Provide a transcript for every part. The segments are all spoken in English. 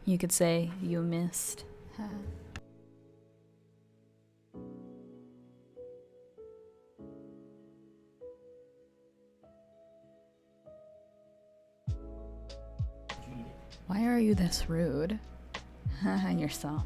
You could say you missed. Why are you this rude? Yourself.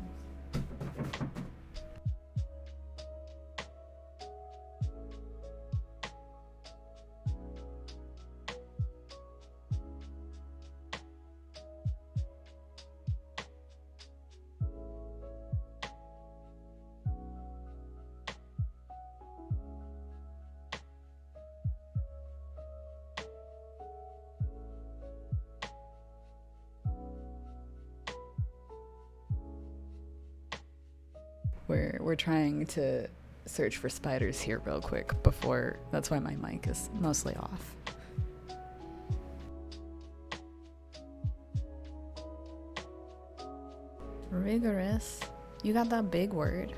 We're trying to search for spiders here real quick before, that's why my mic is mostly off. Rigorous. You got that big word.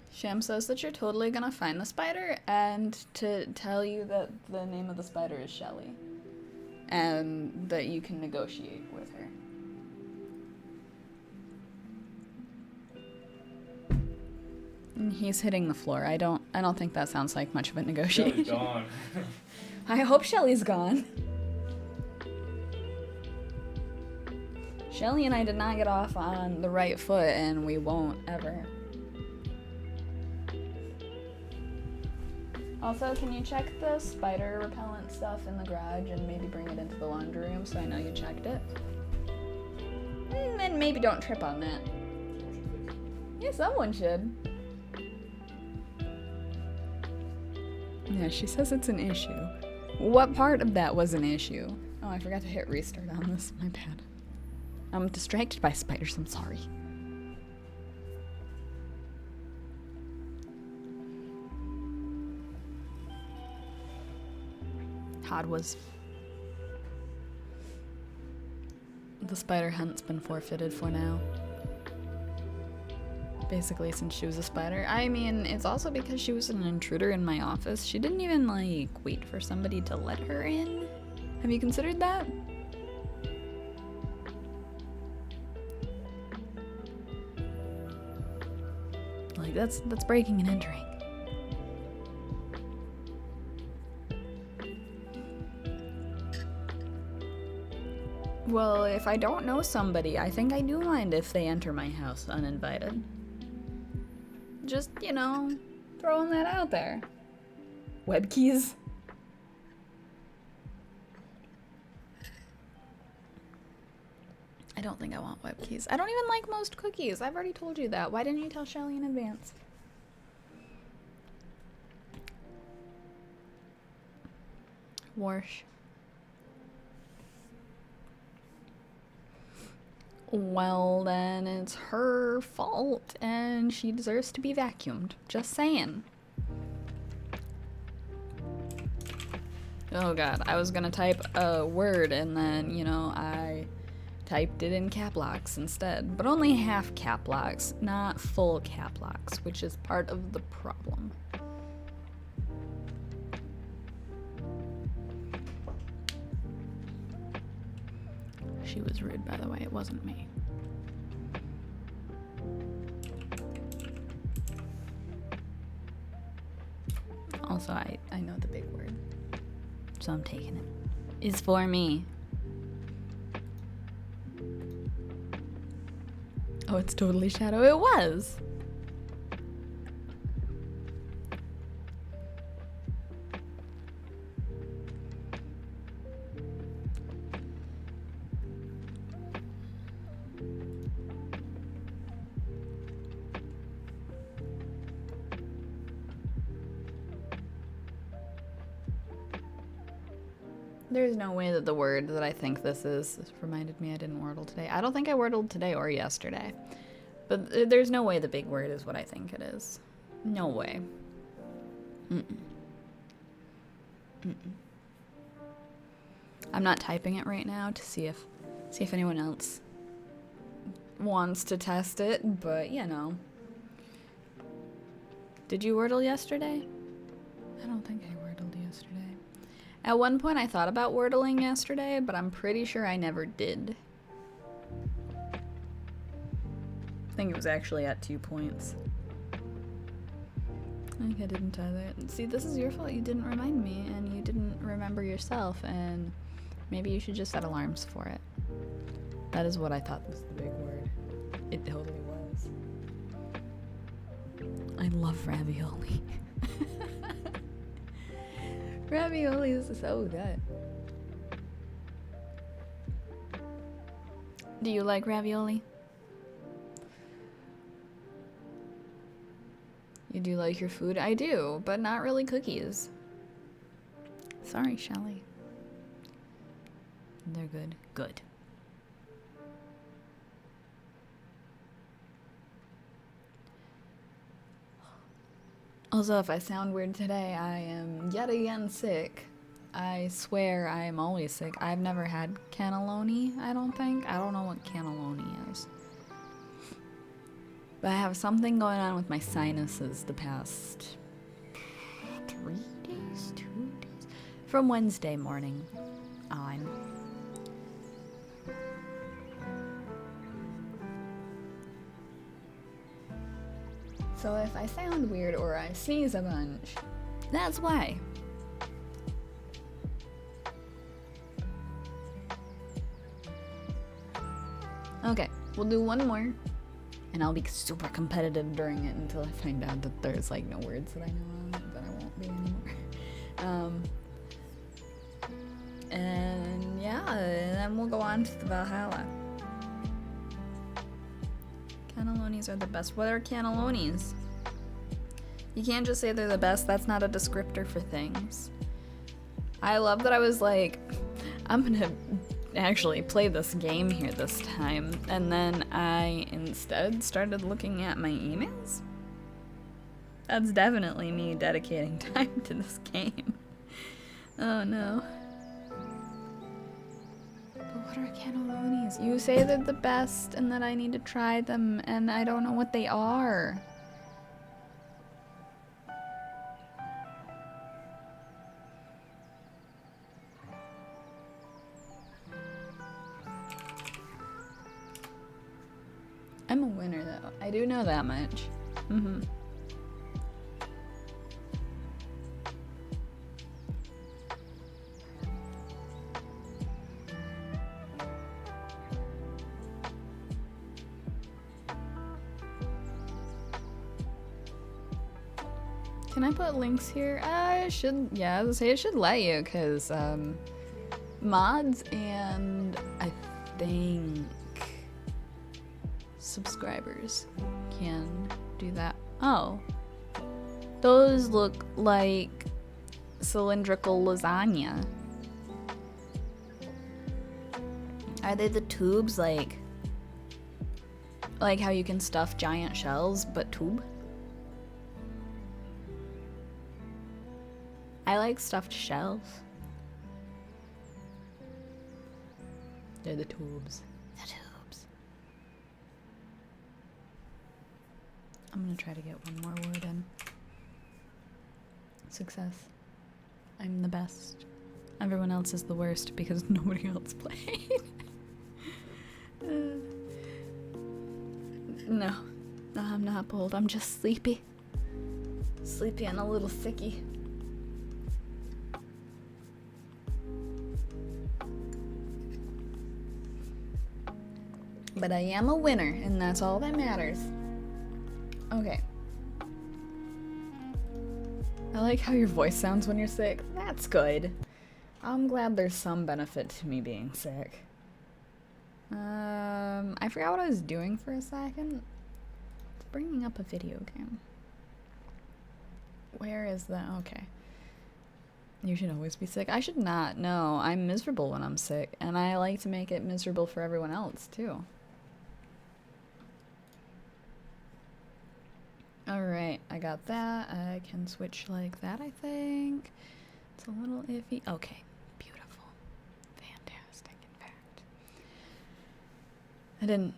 Sham says that you're totally gonna find the spider and to tell you that the name of the spider is Shelly and that you can negotiate with her. And he's hitting the floor. I don't think that sounds like much of a negotiation. Shelly's gone. I hope Shelly's gone. Shelly and I did not get off on the right foot, and we won't ever. Also, can you check the spider repellent stuff in the garage and maybe bring it into the laundry room so I know you checked it? And maybe don't trip on that. Yeah, someone should. Yeah, she says it's an issue. What part of that was an issue? Oh, I forgot to hit restart on this. My bad. I'm distracted by spiders, I'm sorry. Hod was... The spider hunt's been forfeited for now. Basically, since she was a spider. I mean, it's also because she was an intruder in my office. She didn't even, like, wait for somebody to let her in. Have you considered that? Like, that's breaking and entering. Well, if I don't know somebody, I think I do mind if they enter my house uninvited. Just, you know, throwing that out there. Web keys. I don't think I want web keys. I don't even like most cookies. I've already told you that. Why didn't you tell Shelly in advance? Warsh. Well, then it's her fault, and she deserves to be vacuumed. Just saying. Oh god, I was gonna type a word, and then, you know, I typed it in cap locks instead. But only half cap locks, not full cap locks, which is part of the problem. She was rude, by the way. It wasn't me. Also, I know the big word, so I'm taking it. It's for me. Oh, it's totally Shadow. It was! There's no way that the word that I think this is reminded me I didn't wordle today. I don't think I wordled today or yesterday. But there's no way the big word is what I think it is. No way. Mm-mm. Mm-mm. I'm not typing it right now to see if anyone else wants to test it, but you know. Did you wordle yesterday? I don't think I wordled yesterday. At one point I thought about wordling yesterday, but I'm pretty sure I never did. I think it was actually at 2 points. I think I didn't either. See, this is your fault. You didn't remind me, and you didn't remember yourself, and maybe you should just set alarms for it. That is what I thought was the big word. It totally was. I love ravioli. Ravioli is so good. Do you like ravioli? You do like your food? I do, but not really cookies. Sorry, Shelly. They're good. Good. Also, if I sound weird today, I am yet again sick. I swear I am always sick. I've never had cannelloni, I don't think. I don't know what cannelloni is. But I have something going on with my sinuses the past 3 days? 2 days? From Wednesday morning on. So if I sound weird or I sneeze a bunch, that's why. Okay, we'll do one more, and I'll be super competitive during it until I find out that there's like no words that I know of, but I won't be anymore. And yeah, and then we'll go on to the Valhalla. Cannellonis are the best. What are cannellonis? You can't just say they're the best. That's not a descriptor for things. I love that I was like, I'm gonna actually play this game here this time, and then I instead started looking at my emails. That's definitely me dedicating time to this game. Oh no. But what are cannellonis? You say they're the best and that I need to try them, and I don't know what they are. I'm a winner though. I do know that much. Mm-hmm. Can I put links here? I should, yeah, I was gonna say it should let you, because mods and I think subscribers can do that. Oh. Those look like cylindrical lasagna. Are they the tubes like how you can stuff giant shells, but tube? I like stuffed shells. They're the tubes. The tubes. I'm gonna try to get one more word in. Success. I'm the best. Everyone else is the worst because nobody else played. No, I'm not bold. I'm just sleepy. Sleepy and a little sicky. But I am a winner, and that's all that matters. Okay. I like how your voice sounds when you're sick. That's good. I'm glad there's some benefit to me being sick. I forgot what I was doing for a second. It's bringing up a video game. Where is that? Okay. You should always be sick. I should not. No, I'm miserable when I'm sick, and I like to make it miserable for everyone else, too. Alright, I got that. I can switch like that, I think. It's a little iffy. Okay, beautiful. Fantastic, in fact. I didn't...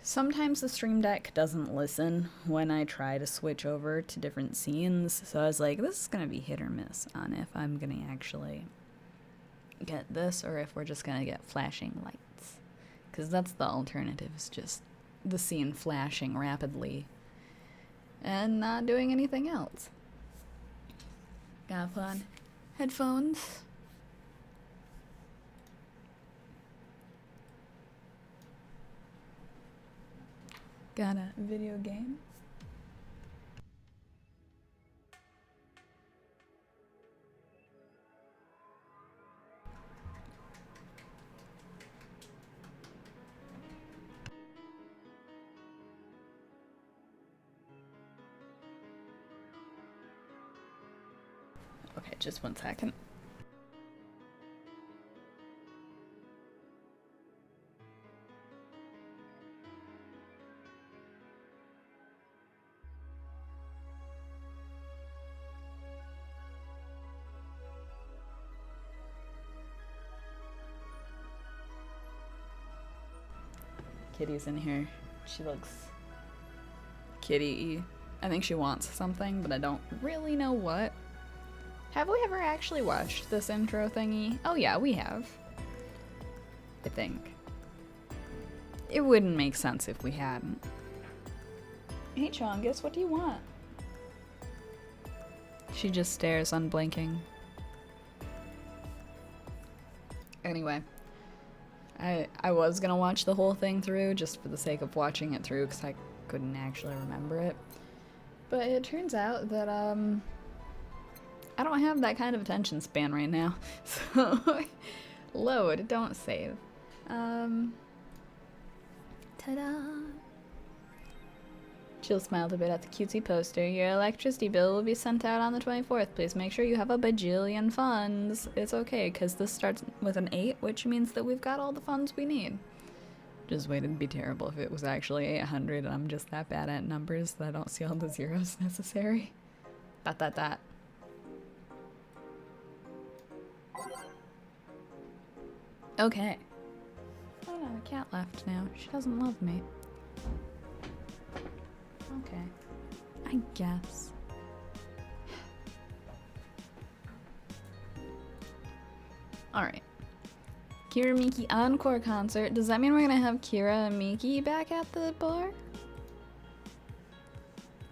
Sometimes the Stream Deck doesn't listen when I try to switch over to different scenes, so I was like, this is going to be hit or miss on if I'm going to actually get this or if we're just going to get flashing lights. Because that's the alternative, is just the scene flashing rapidly and not doing anything else. Gotta put on headphones. Got a video game. Okay, just 1 second. Kitty's in here. She looks kitty-y. I think she wants something, but I don't really know what. Have we ever actually watched this intro thingy? Oh yeah, we have. I think. It wouldn't make sense if we hadn't. Hey Chongus, what do you want? She just stares, unblinking. Anyway. I was gonna watch the whole thing through just for the sake of watching it through because I couldn't actually remember it. But it turns out that, I don't have that kind of attention span right now. So, load, don't save. Ta-da! Jill smiled a bit at the cutesy poster. Your electricity bill will be sent out on the 24th. Please make sure you have a bajillion funds. It's okay, because this starts with an 8, which means that we've got all the funds we need. Just wait, it'd be terrible if it was actually 800 and I'm just that bad at numbers that I don't see all the zeros necessary. Dot. Okay. Oh no, the cat left now. She doesn't love me. Okay. I guess. Alright. Kira Miki Encore concert. Does that mean we're gonna have Kira and Miki back at the bar?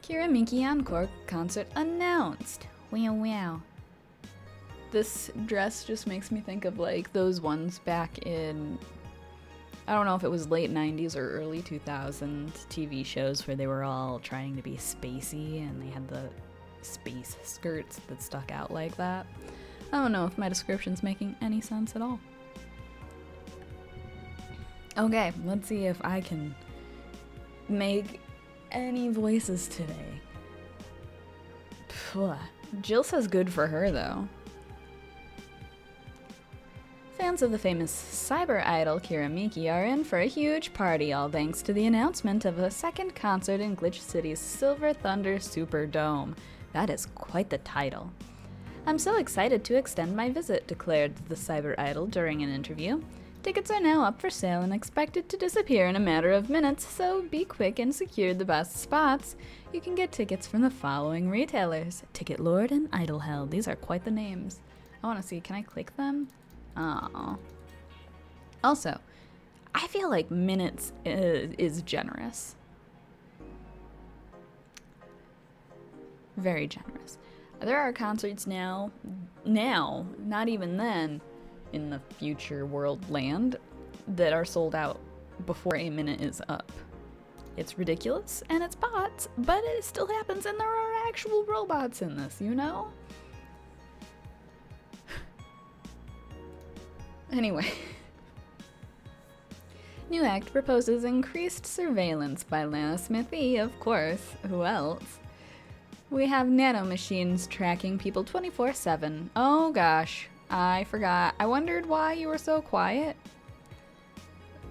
Kira Miki Encore concert announced. Wow. This dress just makes me think of like those ones back in, I don't know if it was late 90s or early 2000s TV shows where they were all trying to be spacey and they had the space skirts that stuck out like that. I don't know if my description's making any sense at all. Okay, let's see if I can make any voices today. Phew. Jill says good for her though. Fans of the famous cyber idol Kira Miki are in for a huge party, all thanks to the announcement of a second concert in Glitch City's Silver Thunder Superdome. That is quite the title. I'm so excited to extend my visit, declared the cyber idol during an interview. Tickets are now up for sale and expected to disappear in a matter of minutes, so be quick and secure the best spots. You can get tickets from the following retailers: Ticket Lord and Idol Hell. These are quite the names. I want to see, can I click them? Oh. Also, I feel like minutes is generous. Very generous. There are concerts now, not even then, in the future world land, that are sold out before a minute is up. It's ridiculous, and it's bots, but it still happens, and there are actual robots in this, you know? Anyway. New act proposes increased surveillance by Lana Smithy, of course. Who else? We have nanomachines tracking people 24/7. Oh gosh, I forgot. I wondered why you were so quiet.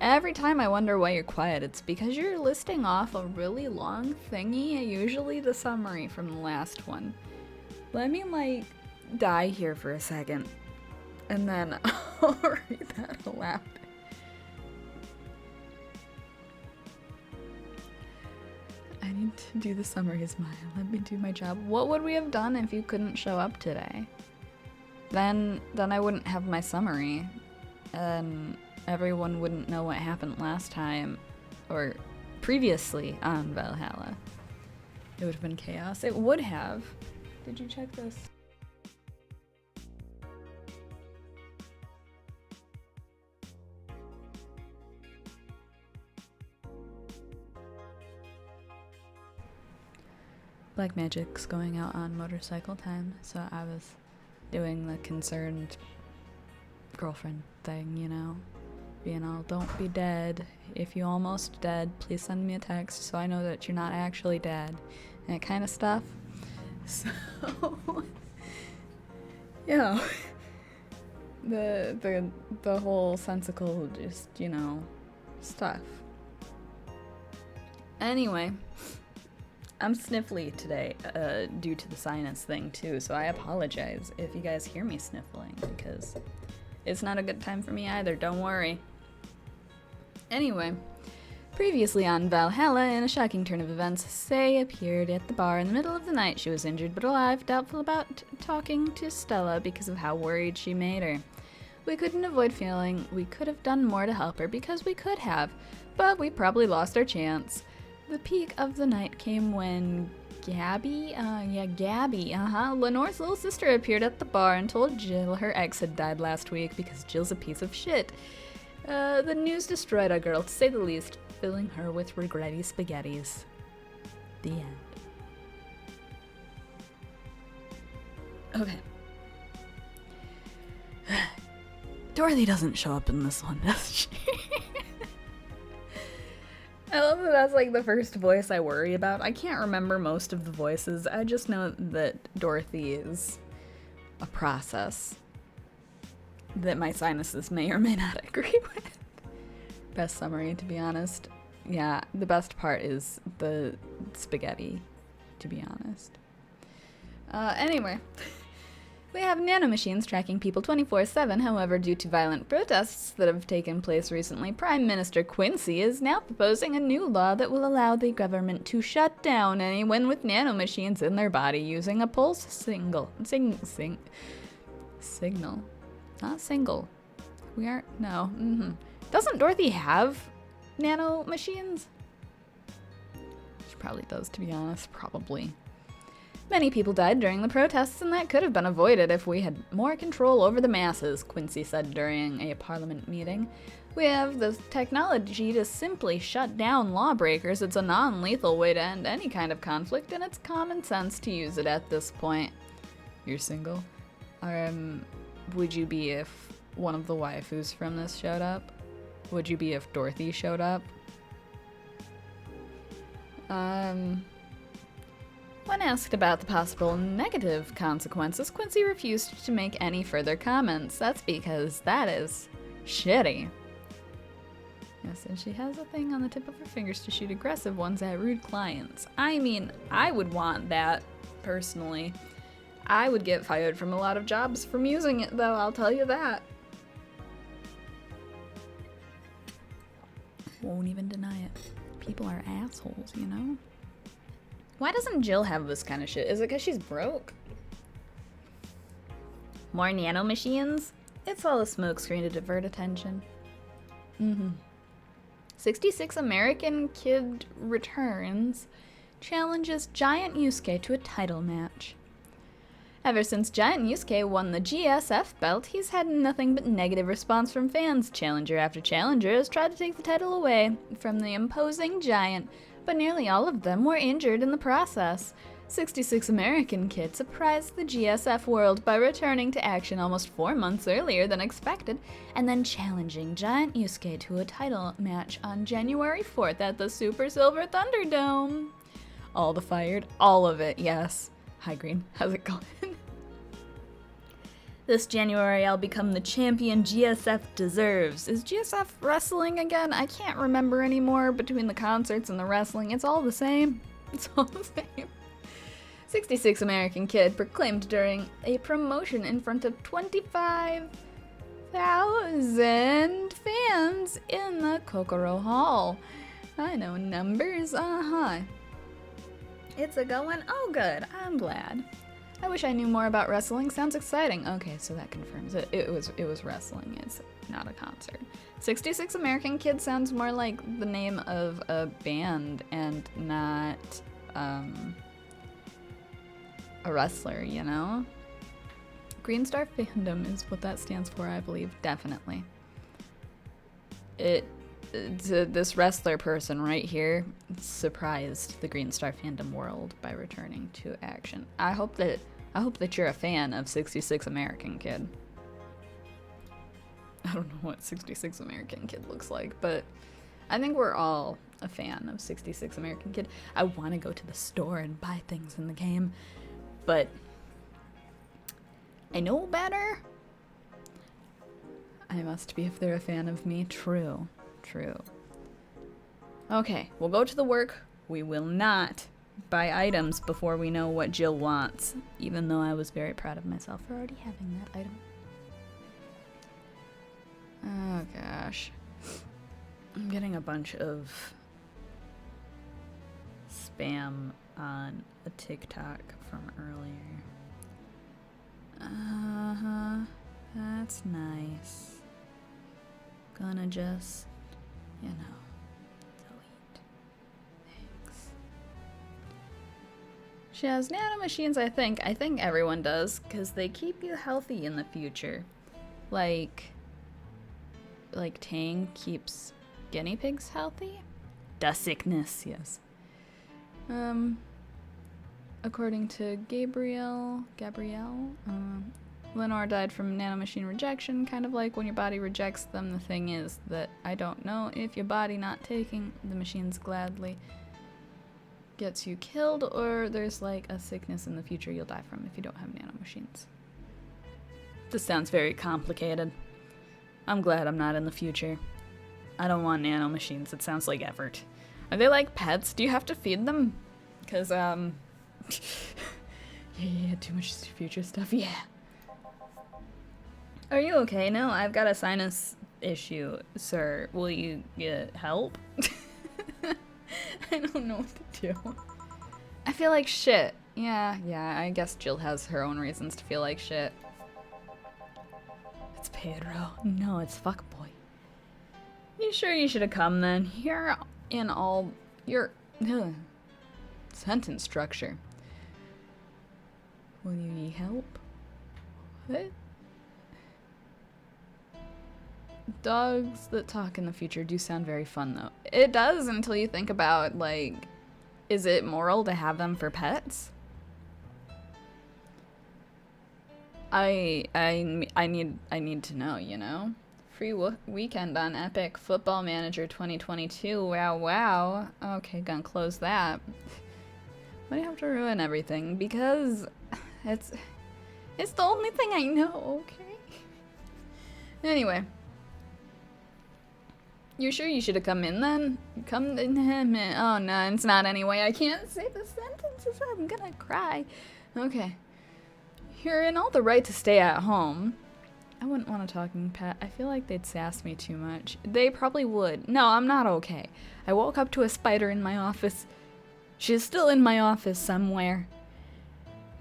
Every time I wonder why you're quiet, it's because you're listing off a really long thingy, usually the summary from the last one. Let me, like, die here for a second, and then I'll read that aloud. I need to do the summary, Smile. Let me do my job. What would we have done if you couldn't show up today? Then I wouldn't have my summary, and everyone wouldn't know what happened last time, or previously on Valhalla. It would have been chaos. It would have. Did you check this? Black Magic's going out on motorcycle time, so I was doing the concerned girlfriend thing, you know? Being all, don't be dead. If you almost dead, please send me a text so I know that you're not actually dead. And that kind of stuff. So, yeah. The whole sensical, just, you know, stuff. Anyway, I'm sniffly today, due to the sinus thing too, so I apologize if you guys hear me sniffling, because it's not a good time for me either, don't worry. Anyway, previously on Valhalla, in a shocking turn of events, Say appeared at the bar in the middle of the night. She was injured but alive, doubtful about talking to Stella because of how worried she made her. We couldn't avoid feeling we could have done more to help her, because we could have, but we probably lost our chance. The peak of the night came when Gabby, Lenore's little sister appeared at the bar and told Jill her ex had died last week because Jill's a piece of shit. The news destroyed our girl, to say the least, filling her with regretty spaghettis. The end. Okay. Dorothy doesn't show up in this one, does she? I love that that's like the first voice I worry about. I can't remember most of the voices. I just know that Dorothy is a process that my sinuses may or may not agree with. Best summary, to be honest. Yeah, the best part is the spaghetti, to be honest. Anyway. We have nanomachines tracking people 24/7. However, due to violent protests that have taken place recently, Prime Minister Quincy is now proposing a new law that will allow the government to shut down anyone with nanomachines in their body using a pulse signal. Not single. We aren't, no. Doesn't Dorothy have nanomachines? She probably does, to be honest, probably. Many people died during the protests, and that could have been avoided if we had more control over the masses, Quincy said during a parliament meeting. We have the technology to simply shut down lawbreakers. It's a non-lethal way to end any kind of conflict, and it's common sense to use it at this point. You're single? Would you be if one of the waifus from this showed up? Would you be if Dorothy showed up? When asked about the possible negative consequences, Quincy refused to make any further comments. That's because that is shitty. Yes, and she has a thing on the tip of her fingers to shoot aggressive ones at rude clients. I mean, I would want that, personally. I would get fired from a lot of jobs from using it, though, I'll tell you that. Won't even deny it. People are assholes, you know? Why doesn't Jill have this kind of shit? Is it because she's broke? More nanomachines? It's all a smokescreen to divert attention. 66 American Kid returns, challenges Giant Yusuke to a title match. Ever since Giant Yusuke won the GSF belt, he's had nothing but negative response from fans. Challenger after challenger has tried to take the title away from the imposing Giant, but nearly all of them were injured in the process. 66 American Kid surprised the GSF world by returning to action almost 4 months earlier than expected, and then challenging Giant Yusuke to a title match on January 4th at the Super Silver Thunderdome. All the fired. All of it, yes. Hi, Green. How's it going? This January, I'll become the champion GSF deserves. Is GSF wrestling again? I can't remember anymore between the concerts and the wrestling. It's all the same. It's all the same. 66 American Kid proclaimed during a promotion in front of 25,000 fans in the Kokoro Hall. I know numbers, It's a going? Oh, good. I'm glad. I wish I knew more about wrestling. Sounds exciting. Okay, so that confirms it. It was wrestling. It's not a concert. 66 American Kid sounds more like the name of a band and not a wrestler, you know? Green Star Fandom is what that stands for, I believe. Definitely. This wrestler person right here surprised the Green Star Fandom world by returning to action. I hope that you're a fan of 66 American Kid. I don't know what 66 American Kid looks like, but I think we're all a fan of 66 American Kid. I want to go to the store and buy things in the game, but I know better. I must be if they're a fan of me. True. Okay, we'll go to the work. We will not buy items before we know what Jill wants, even though I was very proud of myself for already having that item. Oh gosh. I'm getting a bunch of spam on a TikTok from earlier. That's nice. Gonna just, delete. Thanks. She has nanomachines, I think. I think everyone does, because they keep you healthy in the future. Like Tang keeps guinea pigs healthy? Da sickness, yes. According to Gabrielle, Lenore died from nanomachine rejection, kind of like when your body rejects them. The thing is that I don't know if your body not taking the machines gladly gets you killed, or there's like a sickness in the future you'll die from if you don't have nanomachines. This sounds very complicated. I'm glad I'm not in the future. I don't want nanomachines. It sounds like effort. Are they like pets? Do you have to feed them? Because, yeah, too much future stuff, yeah. Are you okay? No, I've got a sinus issue, sir. Will you get help? I don't know what to do. I feel like shit. Yeah, I guess Jill has her own reasons to feel like shit. It's Pedro. No, it's fuckboy. You sure you should have come then? You're in all your sentence structure. Will you need help? What? Dogs that talk in the future do sound very fun, though. It does until you think about, like, is it moral to have them for pets? I need to know, you know? Free weekend on Epic Football Manager 2022. Wow. Okay, gonna close that. Why do you have to ruin everything? Because it's the only thing I know, okay? Anyway. You sure you should have come in then? Come in. Oh no, it's not anyway. I can't say the sentences. I'm gonna cry. Okay. You're in all the right to stay at home. I wouldn't want a talking pet. I feel like they'd sass me too much. They probably would. No, I'm not okay. I woke up to a spider in my office. She's still in my office somewhere.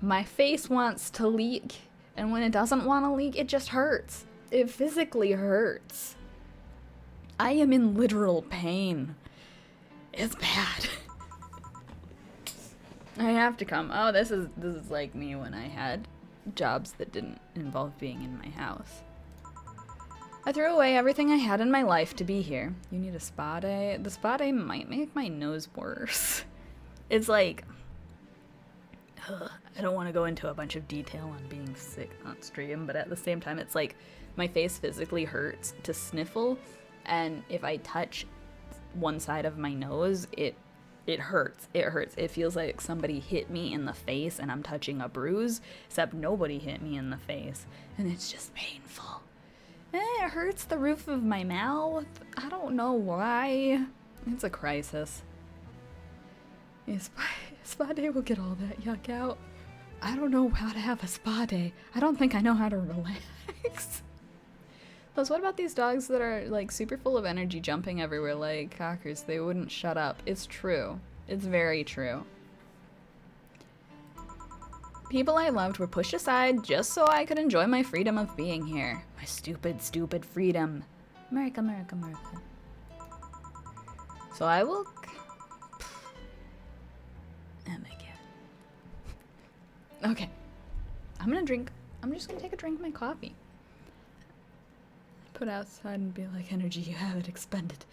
My face wants to leak, and when it doesn't want to leak, it just hurts. It physically hurts. I am in literal pain. It's bad. I have to come. Oh, this is like me when I had jobs that didn't involve being in my house. I threw away everything I had in my life to be here. You need a spa day? The spa day might make my nose worse. It's like, I don't want to go into a bunch of detail on being sick on stream, but at the same time, it's like my face physically hurts to sniffle, and if I touch one side of my nose, it It hurts. It hurts. It feels like somebody hit me in the face and I'm touching a bruise, except nobody hit me in the face. And it's just painful. It hurts the roof of my mouth. I don't know why. It's a crisis. Spa day will get all that yuck out. I don't know how to have a spa day. I don't think I know how to relax. Plus, what about these dogs that are like super full of energy jumping everywhere like cockers? They wouldn't shut up. It's true. It's very true. People I loved were pushed aside just so I could enjoy my freedom of being here. My stupid, stupid freedom. America, America, America. So I will... Oh my god. Okay. I'm just gonna take a drink of my coffee. Put outside and be like, energy, you have it expended.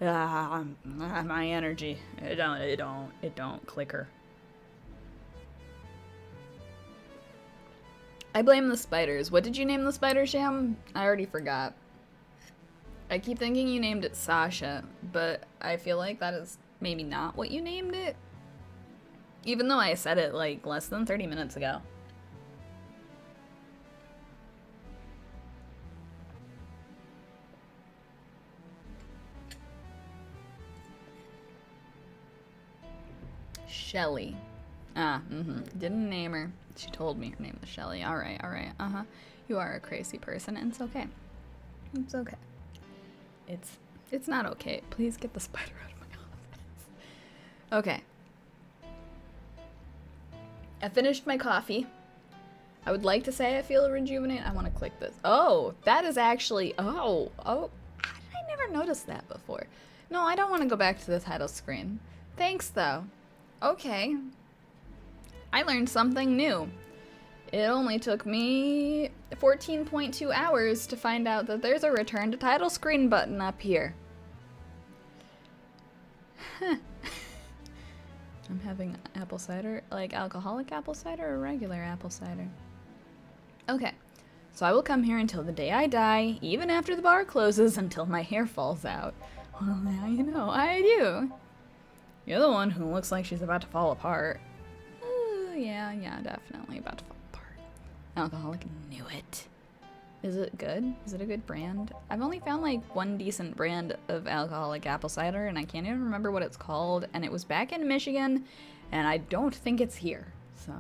My energy. It don't clicker. I blame the spiders. What did you name the spider, Sham? I already forgot. I keep thinking you named it Sasha, but I feel like that is maybe not what you named it. Even though I said it like less than 30 minutes ago. Shelly. Didn't name her. She told me her name was Shelly. Alright. You are a crazy person, and it's okay. It's okay. It's not okay. Please get the spider out of my office. Okay. I finished my coffee. I would like to say I feel rejuvenated. I want to click this. Oh, that is actually... Oh. I never noticed that before. No, I don't want to go back to the title screen. Thanks, though. Okay. I learned something new. It only took me 14.2 hours to find out that there's a return to title screen button up here. I'm having apple cider, like alcoholic apple cider or regular apple cider. Okay, so I will come here until the day I die, even after the bar closes, until my hair falls out. Well, now you know, I do. You're the one who looks like she's about to fall apart. Yeah, definitely about to fall apart. Alcoholic knew it. Is it good? Is it a good brand? I've only found like one decent brand of alcoholic apple cider, and I can't even remember what it's called, and it was back in Michigan, and I don't think it's here. So,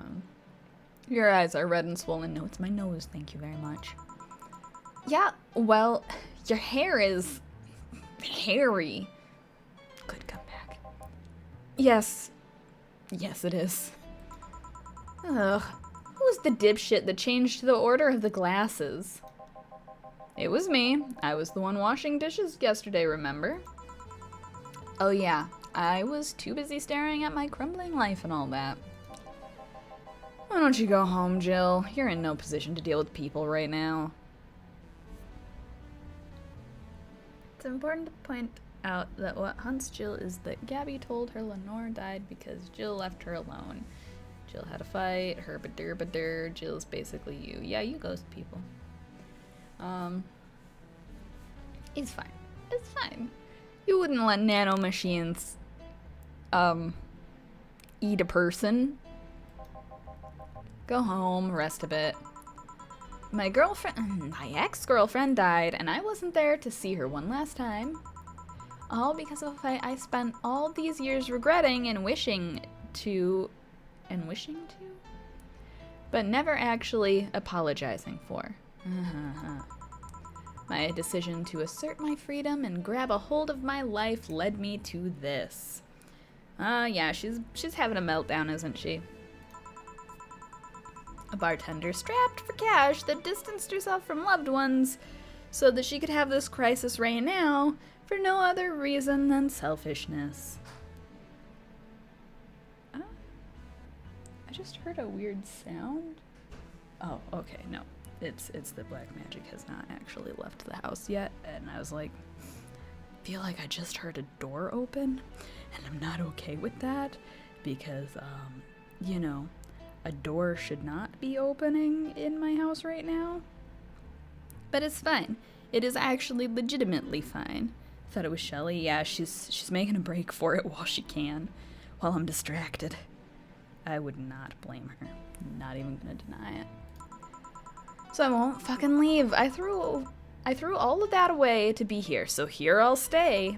your eyes are red and swollen. No, it's my nose. Thank you very much. Yeah, well, your hair is hairy. Good comeback. Yes, it is. Ugh. Who's the dipshit that changed the order of the glasses? It was me. I was the one washing dishes yesterday, remember? Oh yeah, I was too busy staring at my crumbling life and all that. Why don't you go home, Jill? You're in no position to deal with people right now. It's important to point out that what haunts Jill is that Gabby told her Lenore died because Jill left her alone. Jill had a fight, her badur. Jill's basically you. Yeah, you ghost people. It's fine. It's fine. You wouldn't let nanomachines, eat a person. Go home, rest a bit. My ex-girlfriend died, and I wasn't there to see her one last time. All because of a fight I spent all these years regretting and wishing to, but never actually apologizing for. My decision to assert my freedom and grab a hold of my life led me to this. Yeah, she's having a meltdown, isn't she? A bartender strapped for cash that distanced herself from loved ones so that she could have this crisis right now for no other reason than selfishness. I just heard a weird sound. Oh, okay, no. It's that black magic has not actually left the house yet, and I was like, I feel like I just heard a door open, and I'm not okay with that, because, you know, a door should not be opening in my house right now. But it's fine. It is actually legitimately fine. Thought it was Shelly. Yeah, she's making a break for it while she can. while I'm distracted. I would not blame her. Not even gonna deny it. So I won't fucking leave. I threw all of that away to be here, so here I'll stay.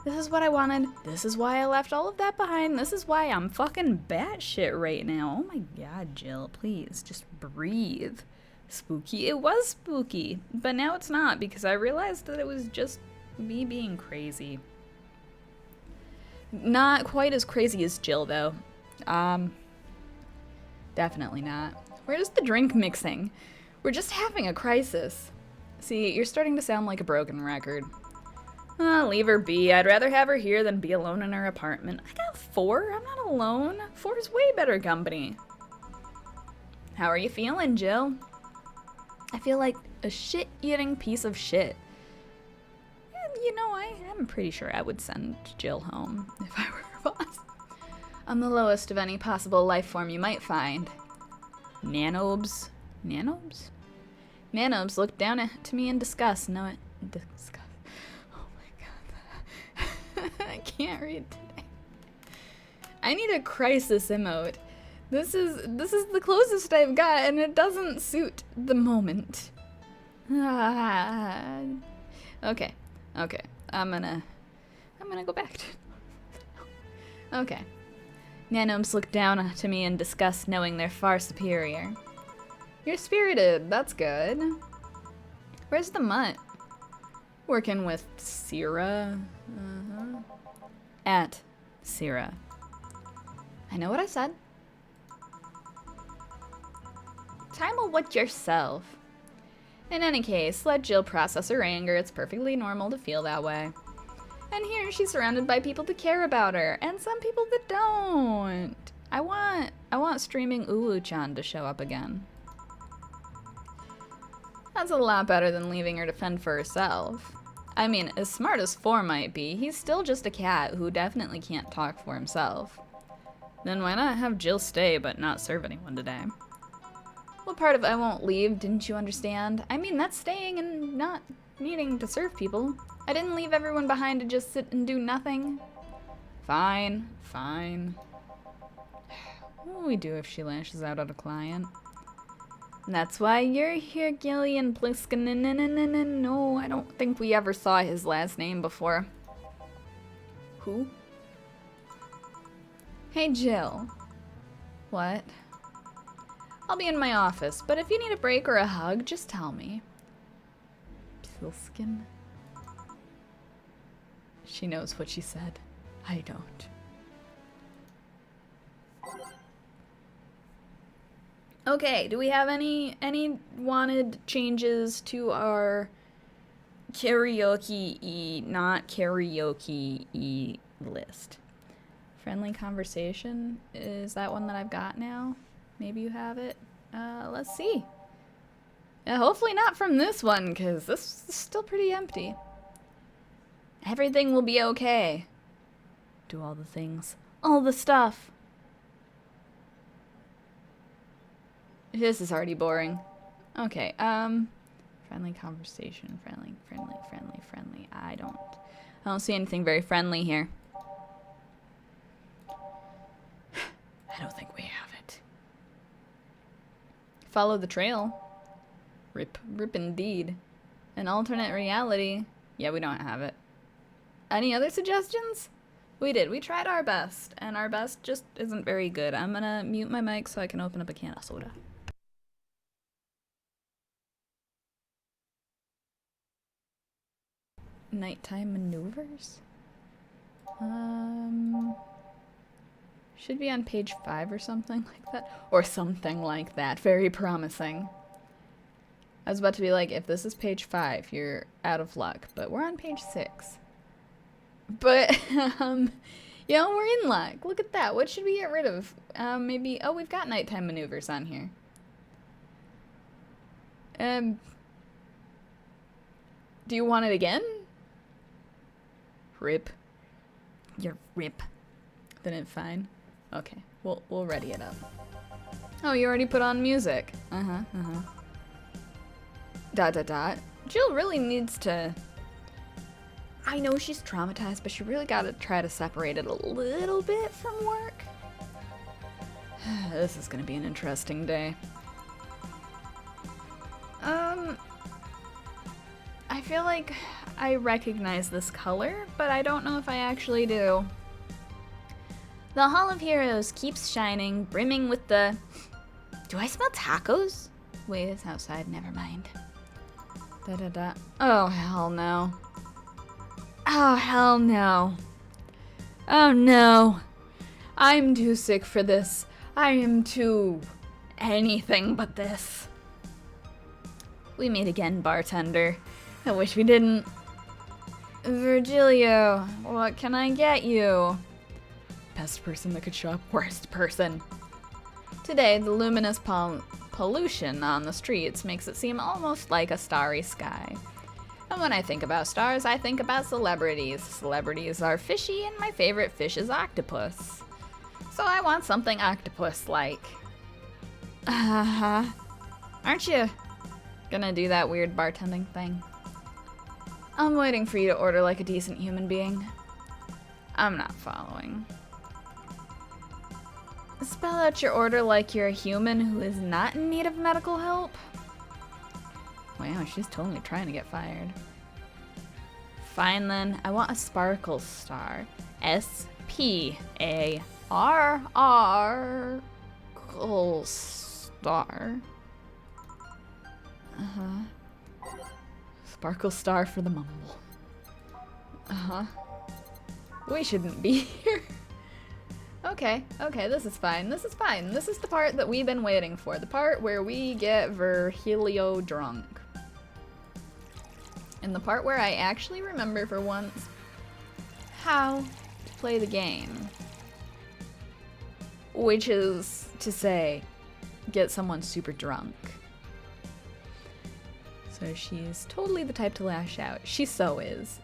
This is what I wanted. This is why I left all of that behind. This is why I'm fucking batshit right now. Oh my god, Jill, please, just breathe. Spooky. It was spooky, but now it's not because I realized that it was just me being crazy. Not quite as crazy as Jill, though. Definitely not. Where's the drink mixing? We're just having a crisis. See, you're starting to sound like a broken record. Leave her be. I'd rather have her here than be alone in her apartment. I got 4. I'm not alone. 4 is way better company. How are you feeling, Jill? I feel like a shit-eating piece of shit. And, you know, I'm pretty sure I would send Jill home if I were her boss. I'm the lowest of any possible life form you might find. Nanobes? Nanobes? Nanobes looked down at me in disgust. No, disgust. Oh my god. I can't read today. I need a crisis emote. This is the closest I've got, and it doesn't suit the moment. Okay. I'm gonna go back to. Okay. Nanomes look down to me in disgust, knowing they're far superior. You're spirited. That's good. Where's the mutt? Working with Sierra. At Sierra. I know what I said. Time will with yourself. In any case, let Jill process her anger. It's perfectly normal to feel that way. And here she's surrounded by people that care about her, and some people that don't. I want streaming Ulu-chan to show up again. That's a lot better than leaving her to fend for herself. I mean, as smart as 4 might be, he's still just a cat who definitely can't talk for himself. Then why not have Jill stay but not serve anyone today? What part of I won't leave didn't you understand? I mean, that's staying and not needing to serve people. I didn't leave everyone behind to just sit and do nothing. Fine. What will we do if she lashes out at a client? And that's why you're here, Gillian Pliskin. No, I don't think we ever saw his last name before. Who? Hey, Jill. What? I'll be in my office, but if you need a break or a hug, just tell me. Pliskin? She knows what she said. I don't. Okay, do we have any wanted changes to our karaoke-y, not karaoke-y list? Friendly conversation, is that one that I've got now? Maybe you have it. Let's see. Yeah, hopefully not from this one, because this is still pretty empty. Everything will be okay. Do all the things. All the stuff. This is already boring. Okay, friendly conversation, friendly. I don't see anything very friendly here. I don't think we have it. Follow the trail. Rip indeed. An alternate reality. Yeah, we don't have it. Any other suggestions? We did. We tried our best, and our best just isn't very good. I'm gonna mute my mic so I can open up a can of soda. Nighttime maneuvers? Should be on page 5 or something like that. Or something like that. Very promising. I was about to be like, if this is page 5, you're out of luck. But we're on page 6. But, you know, we're in luck. Look at that. What should we get rid of? Maybe, oh, we've got nighttime maneuvers on here. Do you want it again? Rip. You're rip. Then it's fine. Okay, we'll ready it up. Oh, you already put on music. Dot. Jill really needs to I know she's traumatized, but she really gotta try to separate it a little bit from work. This is gonna be an interesting day. I feel like I recognize this color, but I don't know if I actually do. The Hall of Heroes keeps shining, brimming with the... Do I smell tacos? Wait, it's outside, never mind. Da-da-da. Oh, hell no. Oh, hell no. Oh, no. I'm too sick for this. I am too... anything but this. We meet again, bartender. I wish we didn't. Virgilio, what can I get you? Best person that could show up, worst person. Today, the luminous pollution on the streets makes it seem almost like a starry sky. And when I think about stars, I think about celebrities. Celebrities are fishy, and my favorite fish is octopus. So I want something octopus-like. Aren't you gonna do that weird bartending thing? I'm waiting for you to order like a decent human being. I'm not following. Spell out your order like you're a human who is not in need of medical help. Wow, she's totally trying to get fired. Fine then, I want a sparkle star. S-P-A-R-R star. Sparkle star for the mumble. We shouldn't be here. Okay, this is fine. This is fine. This is the part that we've been waiting for. The part where we get Virgilio drunk. And the part where I actually remember for once how to play the game. Which is to say, get someone super drunk. So she's totally the type to lash out. She so is.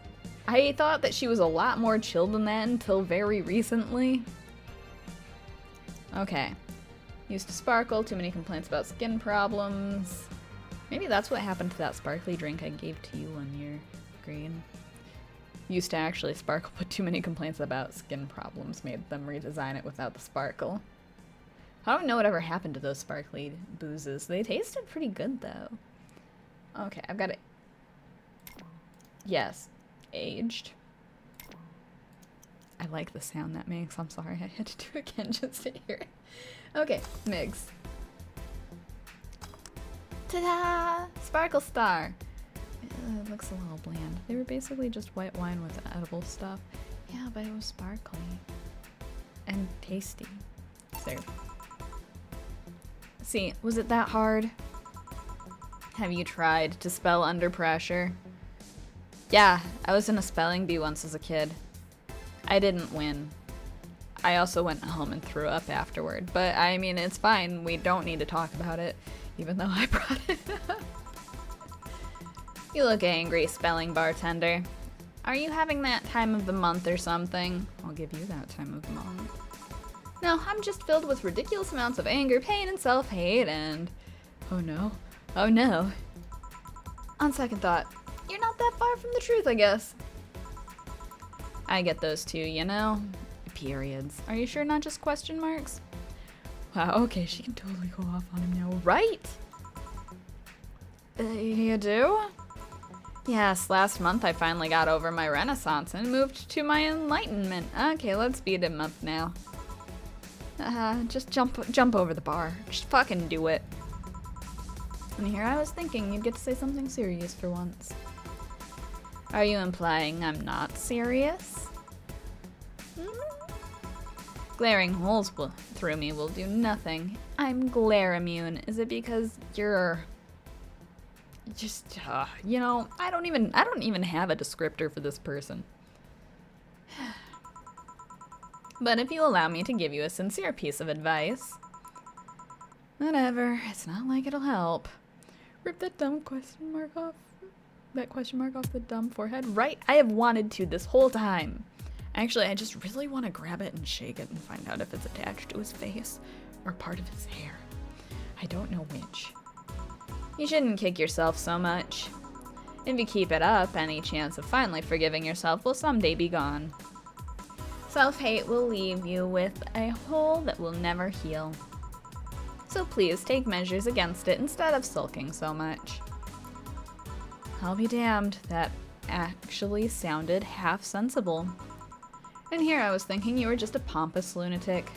I thought that she was a lot more chill than that until very recently. Okay. Used to sparkle, too many complaints about skin problems. Maybe that's what happened to that sparkly drink I gave to you on your green. Used to actually sparkle, but too many complaints about skin problems made them redesign it without the sparkle. I don't know whatever happened to those sparkly boozes. They tasted pretty good though. Okay, I've got it. Yes, aged. I like the sound that makes. I'm sorry, I had to do it again just to hear it. Okay, mix. Ta-da! Sparkle Star! It looks a little bland. They were basically just white wine with edible stuff. Yeah, but it was sparkly. And tasty. So. See, was it that hard? Have you tried to spell under pressure? Yeah, I was in a spelling bee once as a kid. I didn't win. I also went home and threw up afterward, but I mean, it's fine. We don't need to talk about it, even though I brought it up. You look angry, spelling bartender. Are you having that time of the month or something? I'll give you that time of the month. No, I'm just filled with ridiculous amounts of anger, pain, and self-hate, and... Oh no. Oh no. On second thought, you're not that far from the truth, I guess. I get those too, you know? Periods. Are you sure not just question marks? Wow, okay, she can totally go off on him now, right? You do? Yes, last month I finally got over my renaissance and moved to my enlightenment. Okay, let's beat him up now. Just jump over the bar. Just fucking do it. And here I was thinking you'd get to say something serious for once. Are you implying I'm not serious? Glaring holes through me will do nothing. I'm glare immune. Is it because you're just, you know, I don't even have a descriptor for this person. But if you allow me to give you a sincere piece of advice. Whatever, it's not like it'll help. Rip that dumb question mark off. That question mark off the dumb forehead. Right, I have wanted to this whole time. Actually, I just really want to grab it and shake it and find out if it's attached to his face or part of his hair. I don't know which. You shouldn't kick yourself so much. If you keep it up, any chance of finally forgiving yourself will someday be gone. Self-hate will leave you with a hole that will never heal. So please take measures against it instead of sulking so much. I'll be damned, that actually sounded half sensible. And here I was thinking you were just a pompous lunatic.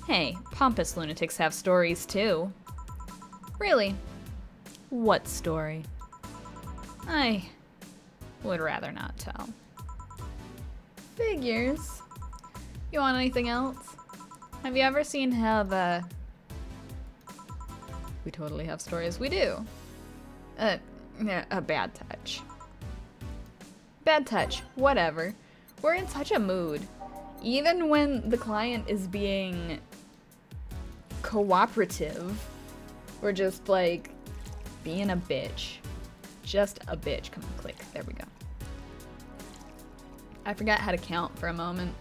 Hey, pompous lunatics have stories too. Really? What story? I would rather not tell. Figures. You want anything else? Have you ever seen how the... We totally have stories. We do. A bad touch. Bad touch. Whatever. We're in such a mood. Even when the client is being cooperative, we're just like being a bitch. Just a bitch. Come on, click. There we go. I forgot how to count for a moment.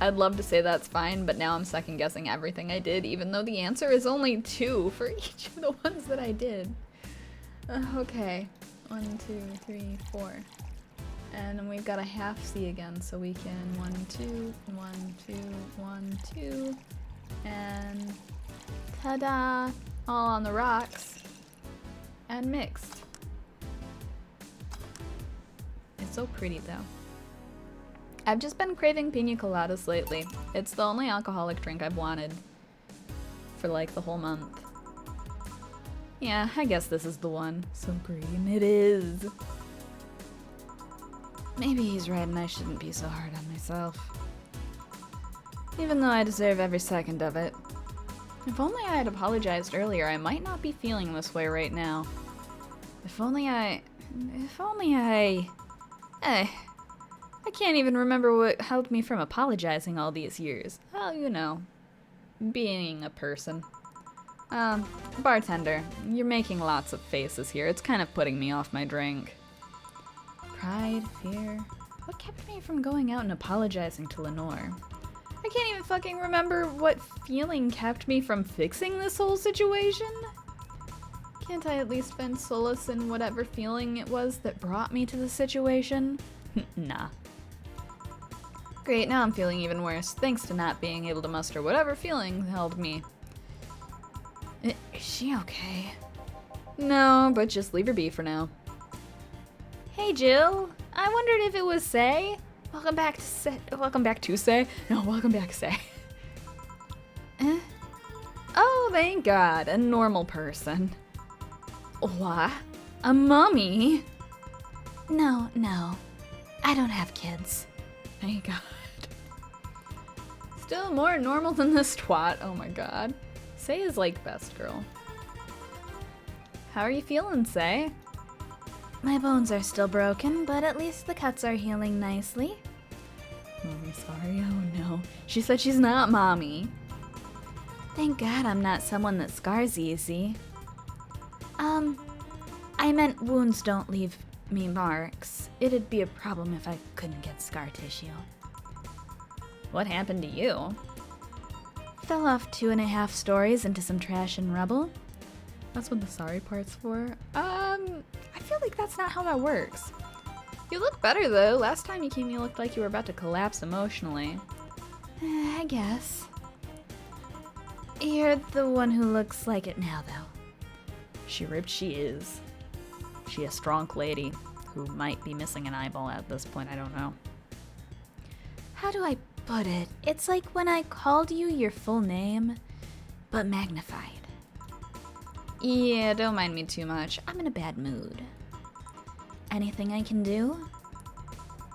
I'd love to say that's fine, but now I'm second guessing everything I did, even though the answer is only 2 for each of the ones that I did. Okay. 1, 2, 3, 4. And then we've got a half C again, so we can 1, 2, 1, 2, 1, 2. And ta-da! All on the rocks. And mixed. It's so pretty though. I've just been craving pina coladas lately. It's the only alcoholic drink I've wanted for like the whole month. Yeah, I guess this is the one. So green it is. Maybe he's right and I shouldn't be so hard on myself. Even though I deserve every second of it. If only I had apologized earlier, I might not be feeling this way right now. If only I can't even remember what held me from apologizing all these years. Well, you know, being a person. Bartender, you're making lots of faces here. It's kind of putting me off my drink. Pride, fear. What kept me from going out and apologizing to Lenore? I can't even fucking remember what feeling kept me from fixing this whole situation. Can't I at least find solace in whatever feeling it was that brought me to the situation? Nah. Great, now I'm feeling even worse, thanks to not being able to muster whatever feeling held me. Is she okay? No, but just leave her be for now. Hey Jill, I wondered if it was Say. Welcome back to Say. Welcome back to Say? No, welcome back, Say. Oh, thank God, a normal person. What? A mummy? No, I don't have kids. Thank God. Still more normal than this twat. Oh my God. Say is like best girl. How are you feeling, Say? My bones are still broken, but at least the cuts are healing nicely. Oh, I'm sorry. Oh no. She said she's not mommy. Thank God I'm not someone that scars easy. I meant wounds don't leave me marks. It'd be a problem if I couldn't get scar tissue. What happened to you? Fell off 2.5 stories into some trash and rubble. That's what the sorry part's for. I feel like that's not how that works. You look better though. Last time you came you looked like you were about to collapse emotionally. I guess. You're the one who looks like it now though. She ripped she is. She a strong lady who might be missing an eyeball at this point, I don't know. How do I put it? It's like when I called you your full name, but magnified. Yeah, don't mind me too much. I'm in a bad mood. Anything I can do?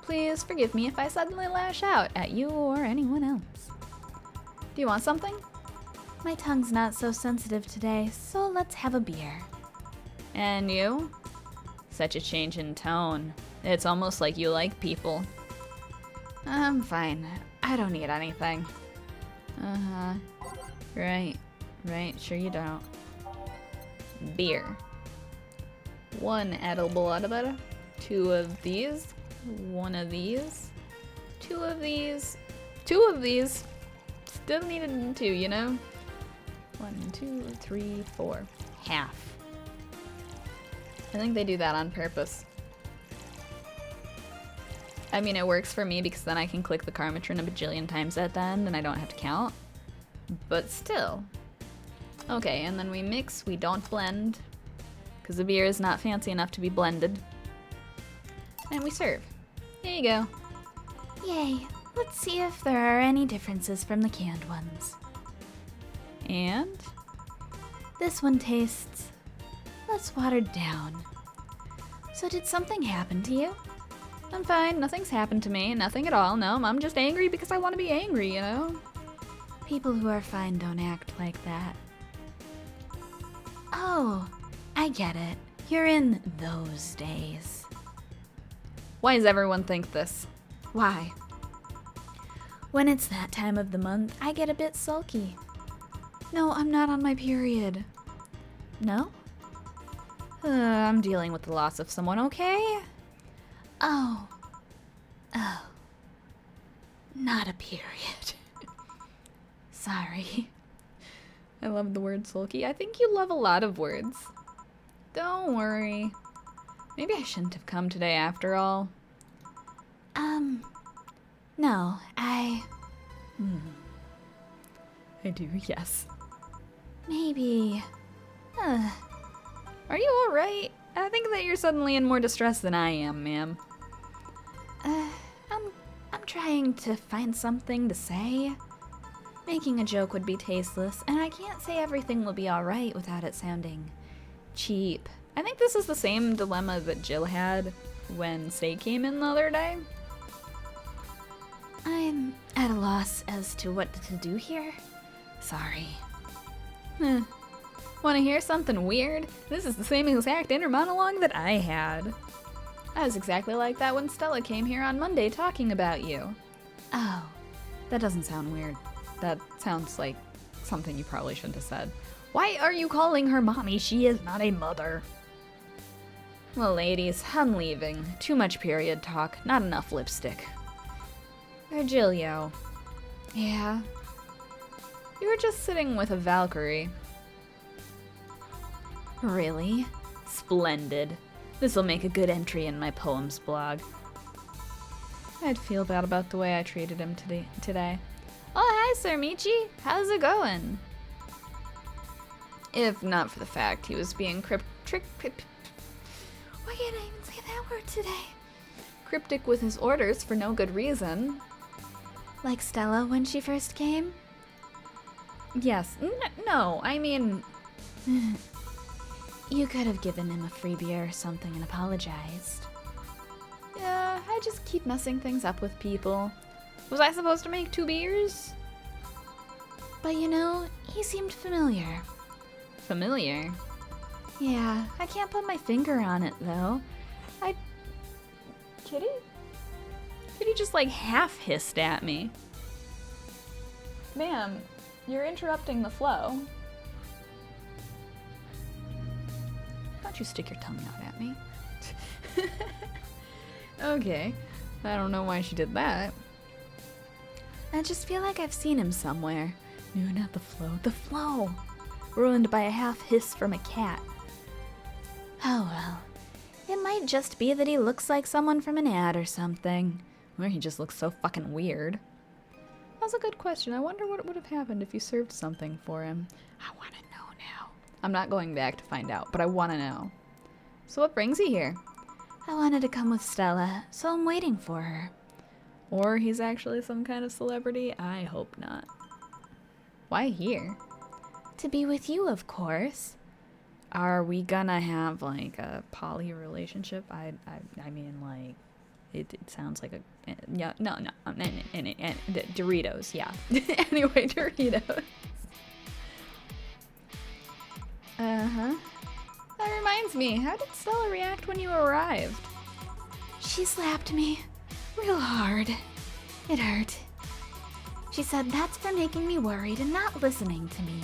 Please forgive me if I suddenly lash out at you or anyone else. Do you want something? My tongue's not so sensitive today, so let's have a beer. And you? Such a change in tone. It's almost like you like people. I'm fine. I don't need anything. Uh-huh. Right, sure you don't. Beer. 1 edible out of it. 2 of these. 1 of these. 2 of these. 2 of these. Still needed 2, you know? 1, 2, 3, 4. Half. I think they do that on purpose. I mean, it works for me because then I can click the Karmatrin a bajillion times at the end and I don't have to count. But still. Okay, and then we mix, we don't blend. Because the beer is not fancy enough to be blended. And we serve. There you go. Yay. Let's see if there are any differences from the canned ones. And? This one tastes less watered down. So did something happen to you? I'm fine, nothing's happened to me, nothing at all, no, I'm just angry because I want to be angry, you know? People who are fine don't act like that. Oh, I get it. You're in those days. Why does everyone think this? Why? When it's that time of the month, I get a bit sulky. No, I'm not on my period. No? I'm dealing with the loss of someone, okay? Oh. Not a period. Sorry. I love the word sulky. I think you love a lot of words. Don't worry. Maybe I shouldn't have come today after all. No, I do, yes. Maybe. Are you alright? I think that you're suddenly in more distress than I am, ma'am. I'm trying to find something to say. Making a joke would be tasteless, and I can't say everything will be alright without it sounding cheap. I think this is the same dilemma that Jill had when Say came in the other day. I'm at a loss as to what to do here. Sorry. Want to hear something weird? This is the same exact inner monologue that I had. I was exactly like that when Stella came here on Monday talking about you. Oh. That doesn't sound weird. That sounds like something you probably shouldn't have said. Why are you calling her mommy? She is not a mother. Well, ladies, I'm leaving. Too much period talk, not enough lipstick. Virgilio. Yeah? You were just sitting with a Valkyrie. Really? Splendid. This'll make a good entry in my poems blog. I'd feel bad about the way I treated him today. Oh, hi, Sir Michi. How's it going? If not for the fact he was being why can't I even say that word today? Cryptic with his orders for no good reason. Like Stella when she first came? Yes. No, I mean... You could have given him a free beer or something and apologized. Yeah, I just keep messing things up with people. Was I supposed to make 2 beers? But you know, he seemed familiar. Familiar? Yeah, I can't put my finger on it though. Kitty? Kitty just like half hissed at me. Ma'am, you're interrupting the flow. Don't you stick your tongue out at me. Okay. I don't know why she did that. I just feel like I've seen him somewhere. No, not the flow. The flow! Ruined by a half hiss from a cat. Oh well. It might just be that he looks like someone from an ad or something. Or he just looks so fucking weird. That's a good question. I wonder what would have happened if you served something for him. I want to know now. I'm not going back to find out, but I want to know. So what brings you here? I wanted to come with Stella, so I'm waiting for her. Or he's actually some kind of celebrity? I hope not. Why here? To be with you, of course. Are we gonna have like a poly relationship? I mean, like, it sounds like a yeah, no Doritos, yeah. Anyway, Doritos. That reminds me, how did Stella react when you arrived? She slapped me real hard. It hurt. She said that's for making me worried and not listening to me.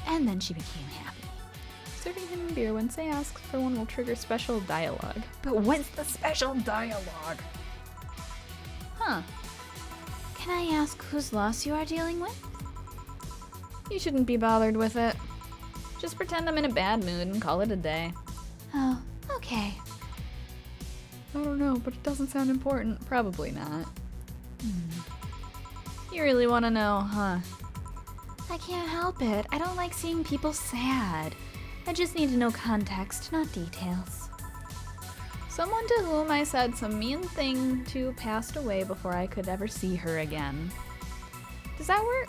And then she became happy. Serving him beer when Say asks for one will trigger special dialogue. But what's the special dialogue? Huh. Can I ask whose loss you are dealing with? You shouldn't be bothered with it. Just pretend I'm in a bad mood and call it a day. Oh, Okay. I don't know, but it doesn't sound important. Probably not. You really want to know, huh? I can't help it. I don't like seeing people sad. I just need to know context, not details. Someone to whom I said some mean thing to passed away before I could ever see her again. Does that work?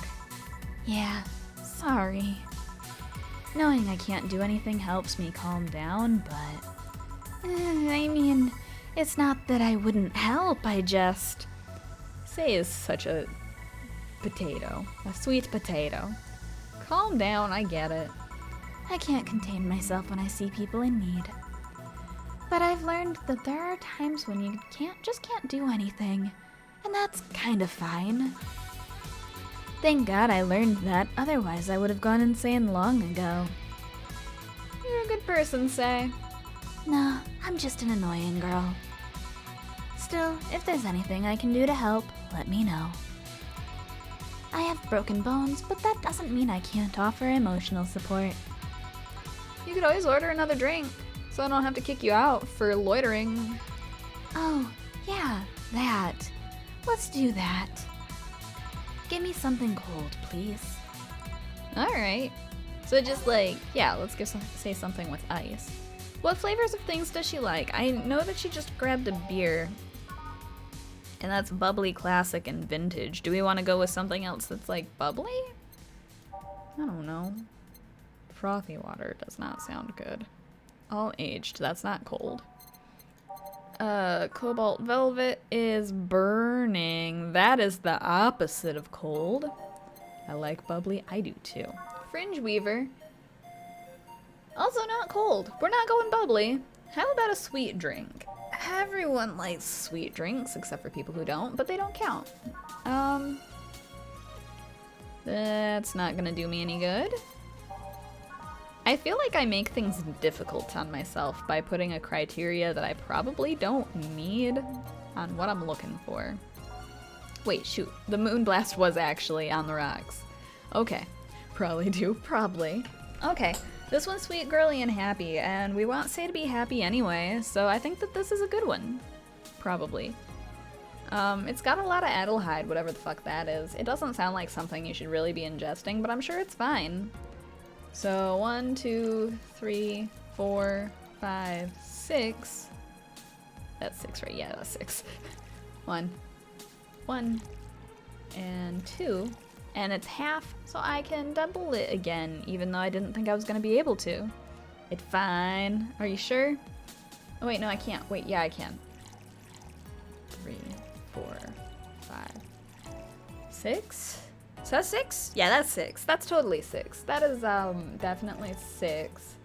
Yeah, sorry. Knowing I can't do anything helps me calm down, but... I mean, it's not that I wouldn't help, I just... Say is such a potato. A sweet potato. Calm down, I get it. I can't contain myself when I see people in need. But I've learned that there are times when you just can't do anything, and that's kind of fine. Thank God I learned that, otherwise I would have gone insane long ago. You're a good person, Say. No, I'm just an annoying girl. Still, if there's anything I can do to help, let me know. I have broken bones, but that doesn't mean I can't offer emotional support. You could always order another drink, so I don't have to kick you out for loitering. Oh, yeah, that. Let's do that. Give me something cold, please. Alright. So just like, yeah, let's say something with ice. What flavors of things does she like? I know that she just grabbed a beer. And that's bubbly, classic, and vintage. Do we want to go with something else that's like bubbly? I don't know. Frothy water does not sound good. All aged, that's not cold. Cobalt velvet is burning. That is the opposite of cold. I like bubbly, I do too. Fringe weaver. Also not cold. We're not going bubbly. How about a sweet drink? Everyone likes sweet drinks, except for people who don't, but they don't count. That's not gonna do me any good. I feel like I make things difficult on myself by putting a criteria that I probably don't need on what I'm looking for. Wait, shoot. The Moonblast was actually on the rocks. Okay. Probably do. Probably. Okay. This one's sweet, girly, and happy, and we want Say to be happy anyway, so I think that this is a good one. Probably. It's got a lot of Adelhyde, whatever the fuck that is. It doesn't sound like something you should really be ingesting, but I'm sure it's fine. So 1, 2, 3, 4, 5, 6. That's 6, right? Yeah, that's 6. 1, and 2. And it's half, so I can double it again, even though I didn't think I was gonna be able to. It's fine. Are you sure? Oh wait, no, I can't. Wait, yeah, I can. 3, 4, 5, 6. Is that 6? Yeah, that's 6. That's totally 6. That is definitely 6.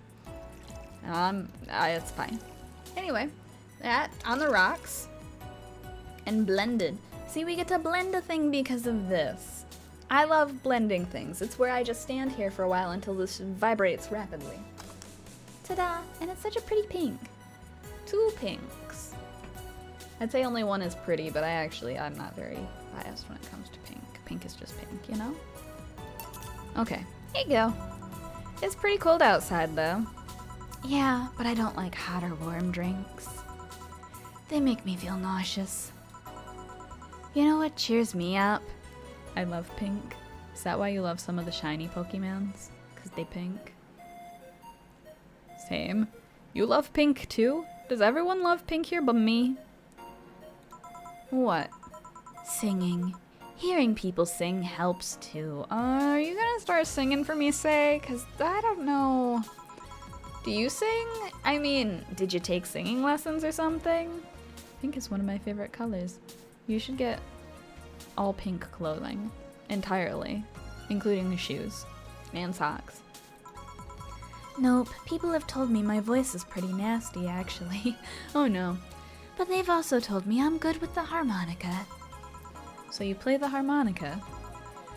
It's fine. Anyway, that on the rocks and blended. See, we get to blend a thing because of this. I love blending things. It's where I just stand here for a while until this vibrates rapidly. Ta-da! And it's such a pretty pink. 2 pinks. I'd say only one is pretty, but I'm not very biased when it comes to pink. Pink is just pink, you know? Okay, here you go. It's pretty cold outside, though. Yeah, but I don't like hot or warm drinks. They make me feel nauseous. You know what cheers me up? I love pink. Is that why you love some of the shiny Pokemons? Because they pink? Same. You love pink too? Does everyone love pink here but me? What? Singing. Hearing people sing helps too. Are you gonna start singing for me, Say? Because I don't know. Do you sing? I mean, did you take singing lessons or something? Pink is one of my favorite colors. You should get all pink clothing. Entirely. Including the shoes. And socks. Nope, people have told me my voice is pretty nasty, actually. Oh no. But they've also told me I'm good with the harmonica. So you play the harmonica?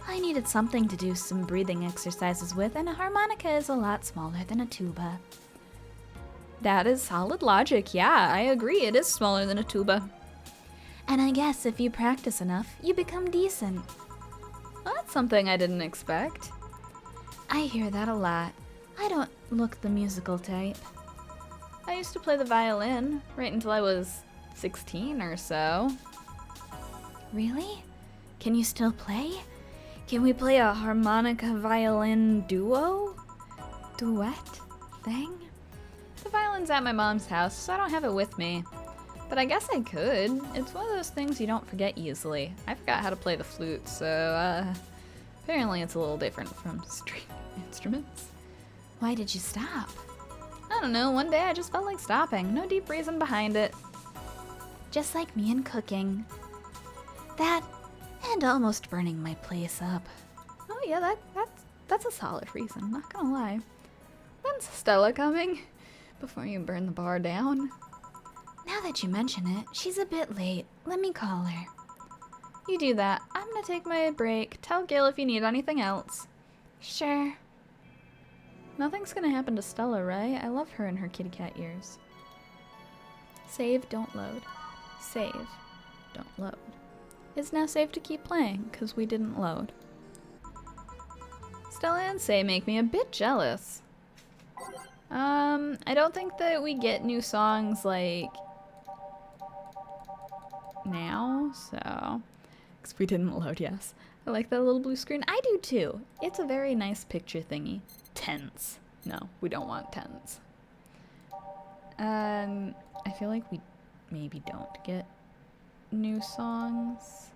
I needed something to do some breathing exercises with, and a harmonica is a lot smaller than a tuba. That is solid logic, yeah, I agree, it is smaller than a tuba. And I guess if you practice enough, you become decent. Well, that's something I didn't expect. I hear that a lot. I don't look the musical type. I used to play the violin right until I was 16 or so. Really? Can you still play? Can we play a harmonica violin duet thing? The violin's at my mom's house, so I don't have it with me. But I guess I could. It's one of those things you don't forget easily. I forgot how to play the flute, so apparently it's a little different from string instruments. Why did you stop? I don't know, one day I just felt like stopping. No deep reason behind it. Just like me and cooking. That, and almost burning my place up. Oh yeah, that's a solid reason, not gonna lie. When's Stella coming? Before you burn the bar down? Now that you mention it, she's a bit late. Let me call her. You do that. I'm gonna take my break. Tell Gil if you need anything else. Sure. Nothing's gonna happen to Stella, right? I love her and her kitty cat ears. Save, don't load. Save, don't load. It's now safe to keep playing, because we didn't load. Stella and Say make me a bit jealous. I don't think that we get new songs, like, now, so... Because we didn't load, yes. I like that little blue screen. I do too. It's a very nice picture thingy. Tents. No, we don't want tents. I feel like we maybe don't get new songs.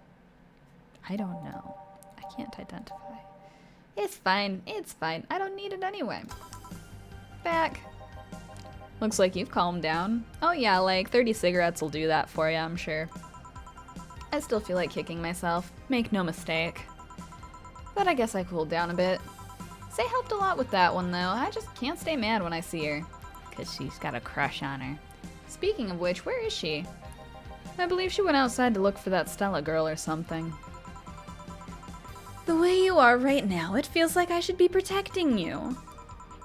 I don't know. I can't identify. It's fine. It's fine. I don't need it anyway. Back. Looks like you've calmed down. Oh yeah, like 30 cigarettes will do that for you, I'm sure. I still feel like kicking myself. Make no mistake. But I guess I cooled down a bit. Say helped a lot with that one, though. I just can't stay mad when I see her. 'Cause she's got a crush on her. Speaking of which, where is she? I believe she went outside to look for that Stella girl or something. The way you are right now, it feels like I should be protecting you.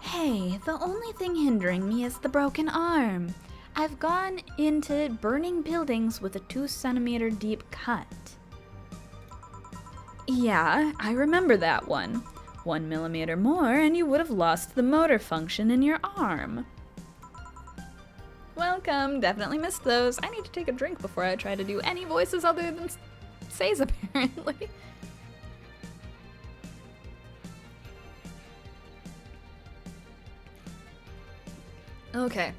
Hey, the only thing hindering me is the broken arm. I've gone into burning buildings with a 2-centimeter deep cut. Yeah, I remember that one. 1 millimeter more and you would have lost the motor function in your arm. Welcome, definitely missed those. I need to take a drink before I try to do any voices other than Say's, apparently. Okay.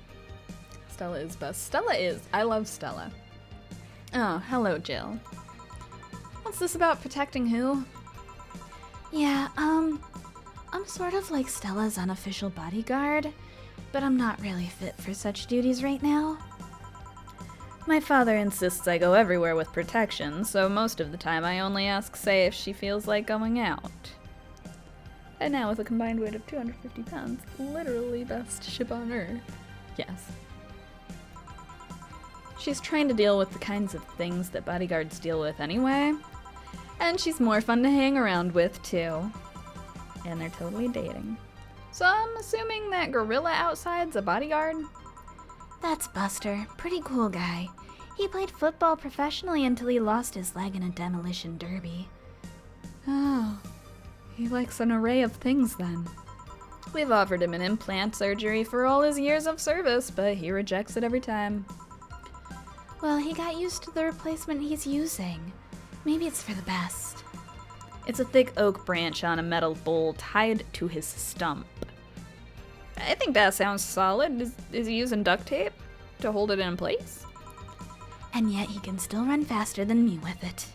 Stella is best. Stella is. I love Stella. Oh, hello, Jill. What's this about protecting who? Yeah, I'm sort of like Stella's unofficial bodyguard, but I'm not really fit for such duties right now. My father insists I go everywhere with protection, so most of the time I only ask Say if she feels like going out. And now with a combined weight of 250 pounds, literally best ship on Earth. Yes. She's trying to deal with the kinds of things that bodyguards deal with anyway. And she's more fun to hang around with, too. And they're totally dating. So I'm assuming that gorilla outside's a bodyguard? That's Buster. Pretty cool guy. He played football professionally until he lost his leg in a demolition derby. Oh, he likes an array of things then. We've offered him an implant surgery for all his years of service, but he rejects it every time. Well, he got used to the replacement he's using. Maybe it's for the best. It's a thick oak branch on a metal bowl tied to his stump. I think that sounds solid. Is he using duct tape to hold it in place? And yet he can still run faster than me with it.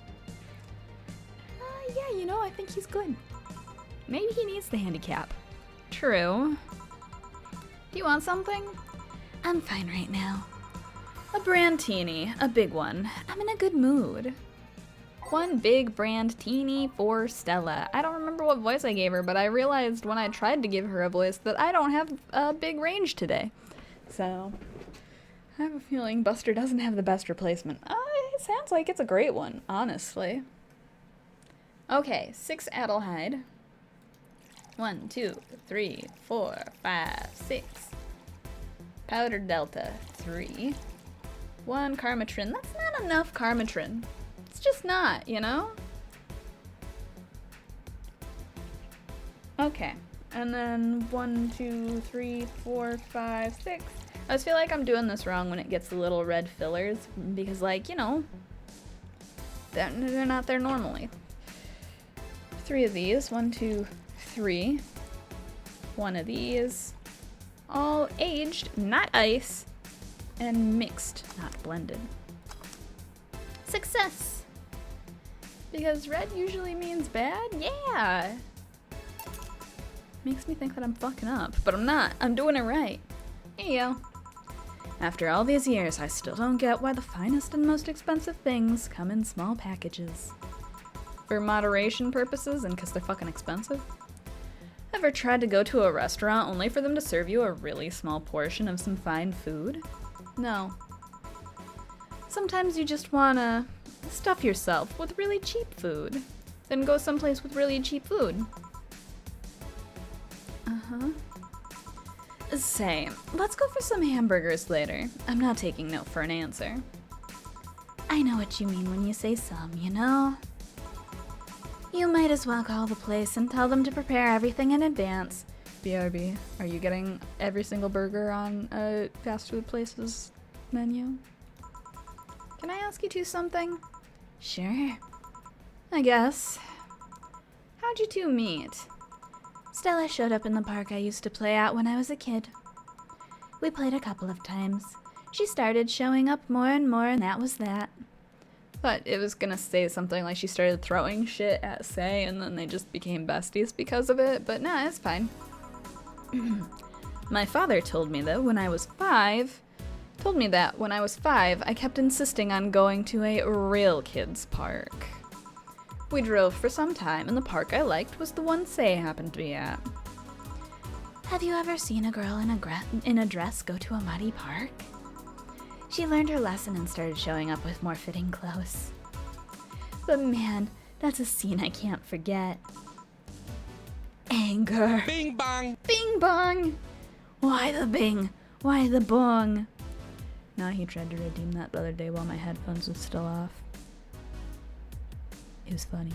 Yeah, you know, I think he's good. Maybe he needs the handicap. True. Do you want something? I'm fine right now. A brandtini, a big one. I'm in a good mood. One big brandtini for Stella. I don't remember what voice I gave her, but I realized when I tried to give her a voice that I don't have a big range today. So, I have a feeling Buster doesn't have the best replacement. It sounds like it's a great one, honestly. Okay, 6 Adelheid. 1, 2, 3, 4, 5, 6. Powder Delta, 3. 1 Karmatrin. That's not enough Karmatrin. It's just not, you know? Okay. And then 1, 2, 3, 4, 5, 6. I just feel like I'm doing this wrong when it gets the little red fillers, because, like, you know, they're not there normally. 3 of these, 1, 2, 3. 1 of these, all aged, not ice, and mixed, not blended. Success! Because red usually means bad? Yeah! Makes me think that I'm fucking up, but I'm not. I'm doing it right. Here you go. After all these years, I still don't get why the finest and most expensive things come in small packages. For moderation purposes and because they're fucking expensive? Ever tried to go to a restaurant only for them to serve you a really small portion of some fine food? No. Sometimes you just wanna stuff yourself with really cheap food, then go someplace with really cheap food. Uh-huh. Say, let's go for some hamburgers later. I'm not taking no for an answer. I know what you mean when you say some, you know? You might as well call the place and tell them to prepare everything in advance. BRB, are you getting every single burger on a fast food place's menu? Can I ask you two something? Sure. I guess. How'd you two meet? Stella showed up in the park I used to play at when I was a kid. We played a couple of times. She started showing up more and more, and that was that. Thought it was gonna say something like she started throwing shit at Say and then they just became besties because of it, but nah, it's fine. My father told me that when I was 5, I kept insisting on going to a real kids park. We drove for some time, and the park I liked was the one Say happened to be at. Have you ever seen a girl in a dress go to a muddy park? She learned her lesson and started showing up with more fitting clothes. But man, that's a scene I can't forget. Anger. Bing bong! Bing bong! Why the bing? Why the bong? Nah, he tried to redeem that the other day while my headphones was still off. It was funny,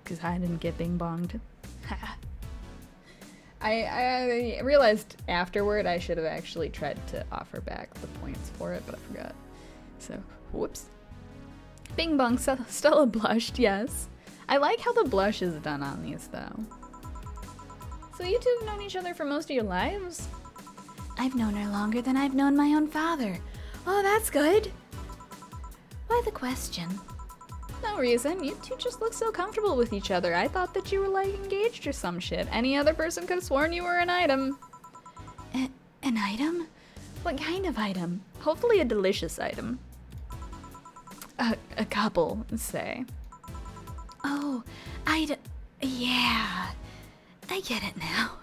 because I didn't get bing bonged. I realized afterward I should have actually tried to offer back the points for it, but I forgot. So, whoops. Bing bong, Stella blushed, yes. I like how the blush is done on these, though. So you two have known each other for most of your lives? I've known her longer than I've known my own father. Oh, that's good. Why the question? No reason. You two just look so comfortable with each other. I thought that you were, like, engaged or some shit. Any other person could have sworn you were an item. An item? What kind of item? Hopefully a delicious item. A couple, say. Oh, yeah. I get it now.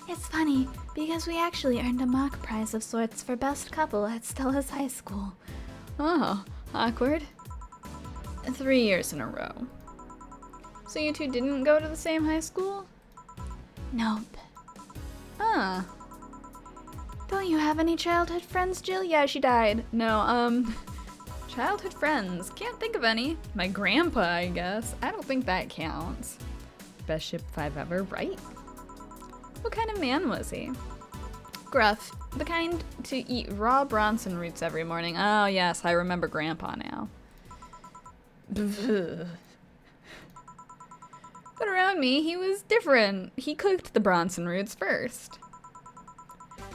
It's funny, because we actually earned a mock prize of sorts for best couple at Stella's high school. Oh, awkward. 3 years in a row. So you two didn't go to the same high school? Nope. Huh. Don't you have any childhood friends, Jill? Yeah, she died. No, childhood friends. Can't think of any. My grandpa, I guess. I don't think that counts. Best ship 5 ever, right? What kind of man was he? Gruff. The kind to eat raw Bronson roots every morning. Oh, yes, I remember Grandpa now. But around me, he was different. He cooked the Bronson roots first.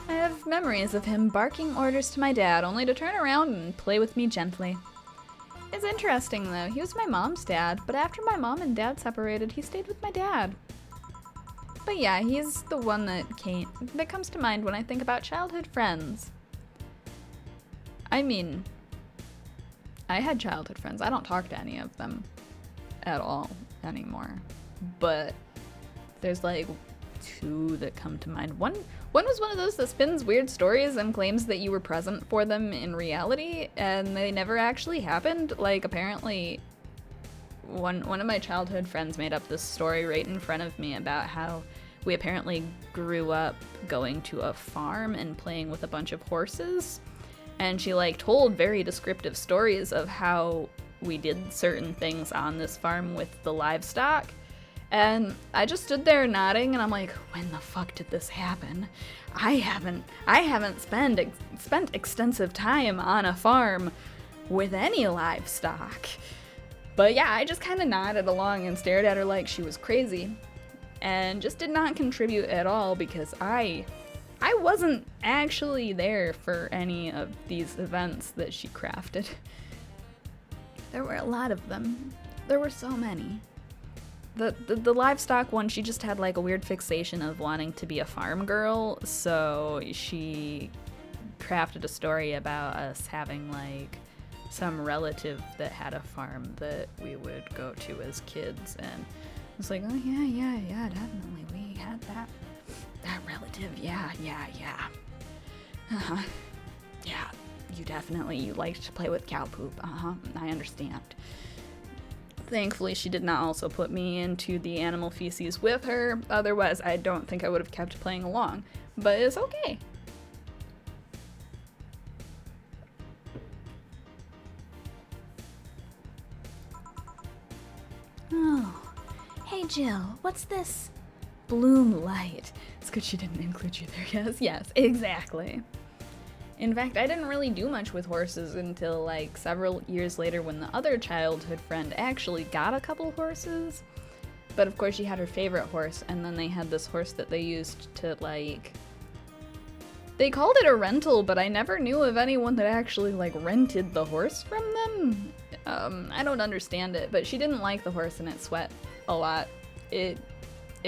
I have memories of him barking orders to my dad, only to turn around and play with me gently. It's interesting, though. He was my mom's dad, but after my mom and dad separated, he stayed with my dad. But yeah, he's the one that comes to mind when I think about childhood friends. I mean, I had childhood friends. I don't talk to any of them at all anymore. But there's like 2 that come to mind. One was one of those that spins weird stories and claims that you were present for them in reality, and they never actually happened. Like, apparently, one of my childhood friends made up this story right in front of me about how we apparently grew up going to a farm and playing with a bunch of horses. And she, like, told very descriptive stories of how we did certain things on this farm with the livestock. And I just stood there nodding, and I'm like, when the fuck did this happen? I haven't spent extensive time on a farm with any livestock. But yeah, I just kind of nodded along and stared at her like she was crazy, and just did not contribute at all because I wasn't actually there for any of these events that she crafted. There were a lot of them. There were so many. The livestock one, she just had like a weird fixation of wanting to be a farm girl, so she crafted a story about us having like some relative that had a farm that we would go to as kids, and I was like, oh yeah, definitely, we had that relative, yeah. Uh-huh. Yeah, you liked to play with cow poop, I understand. Thankfully, she did not also put me into the animal feces with her. Otherwise, I don't think I would have kept playing along. But it's okay. Oh. Hey, Jill, what's this? Bloom light. It's good she didn't include you there. Yes, exactly. In fact, I didn't really do much with horses until like several years later when the other childhood friend actually got a couple horses. But of course she had her favorite horse, and then they had this horse that they used to like... They called it a rental, but I never knew of anyone that actually like rented the horse from them. I don't understand it, but she didn't like the horse and it sweat a lot. It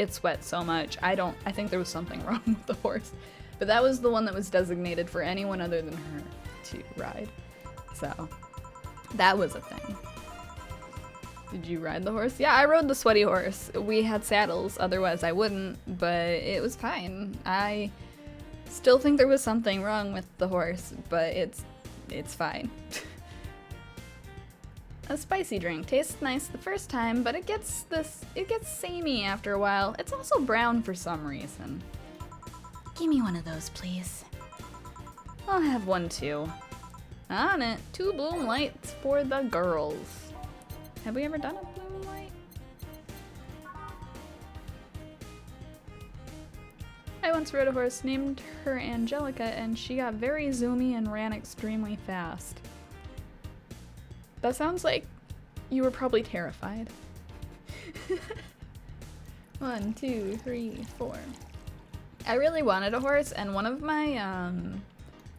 sweat so much. I think there was something wrong with the horse. But that was the one that was designated for anyone other than her to ride. So, that was a thing. Did you ride the horse? Yeah, I rode the sweaty horse. We had saddles, otherwise I wouldn't, but it was fine. I still think there was something wrong with the horse, but it's fine. A spicy drink. Tastes nice the first time, but it gets samey after a while. It's also brown for some reason. Give me one of those, please. I'll have one too. On it, 2 bloom lights for the girls. Have we ever done a bloom light? I once rode a horse, named her Angelica, and she got very zoomy and ran extremely fast. That sounds like you were probably terrified. 1, 2, 3, 4. I really wanted a horse, and one of my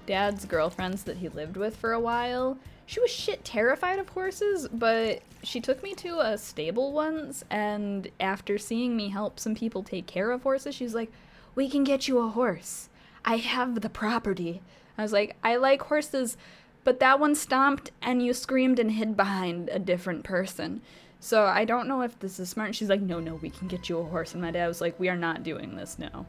dad's girlfriends that he lived with for a while, she was shit terrified of horses, but she took me to a stable once, and after seeing me help some people take care of horses, she's like, we can get you a horse. I have the property. I was like, I like horses, but that one stomped and you screamed and hid behind a different person. So I don't know if this is smart. And she's like, no, we can get you a horse. And my dad was like, we are not doing this, no.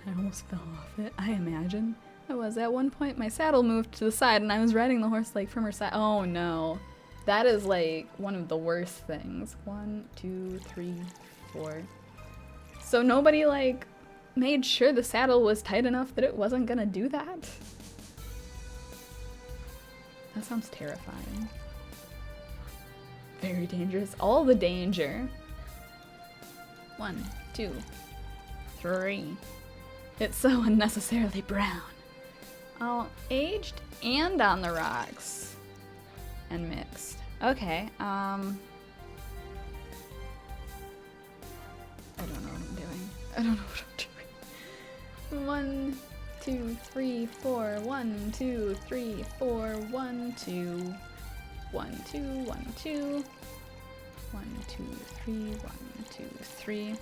I almost fell off it, I imagine. I was at one point, my saddle moved to the side and I was riding the horse like from her side. Oh no. That is like one of the worst things. 1, 2, 3, 4. So nobody like made sure the saddle was tight enough that it wasn't gonna do that? That sounds terrifying. Very dangerous. All the danger. 1, 2, 3. It's so unnecessarily brown. All aged and on the rocks. And mixed. Okay, I don't know what I'm doing. 1, 2, 3, 4. 1, 2, 3, 4. 1, 2. 1, 2, 1, 2. 1, 2, 3. 1, 2, 3.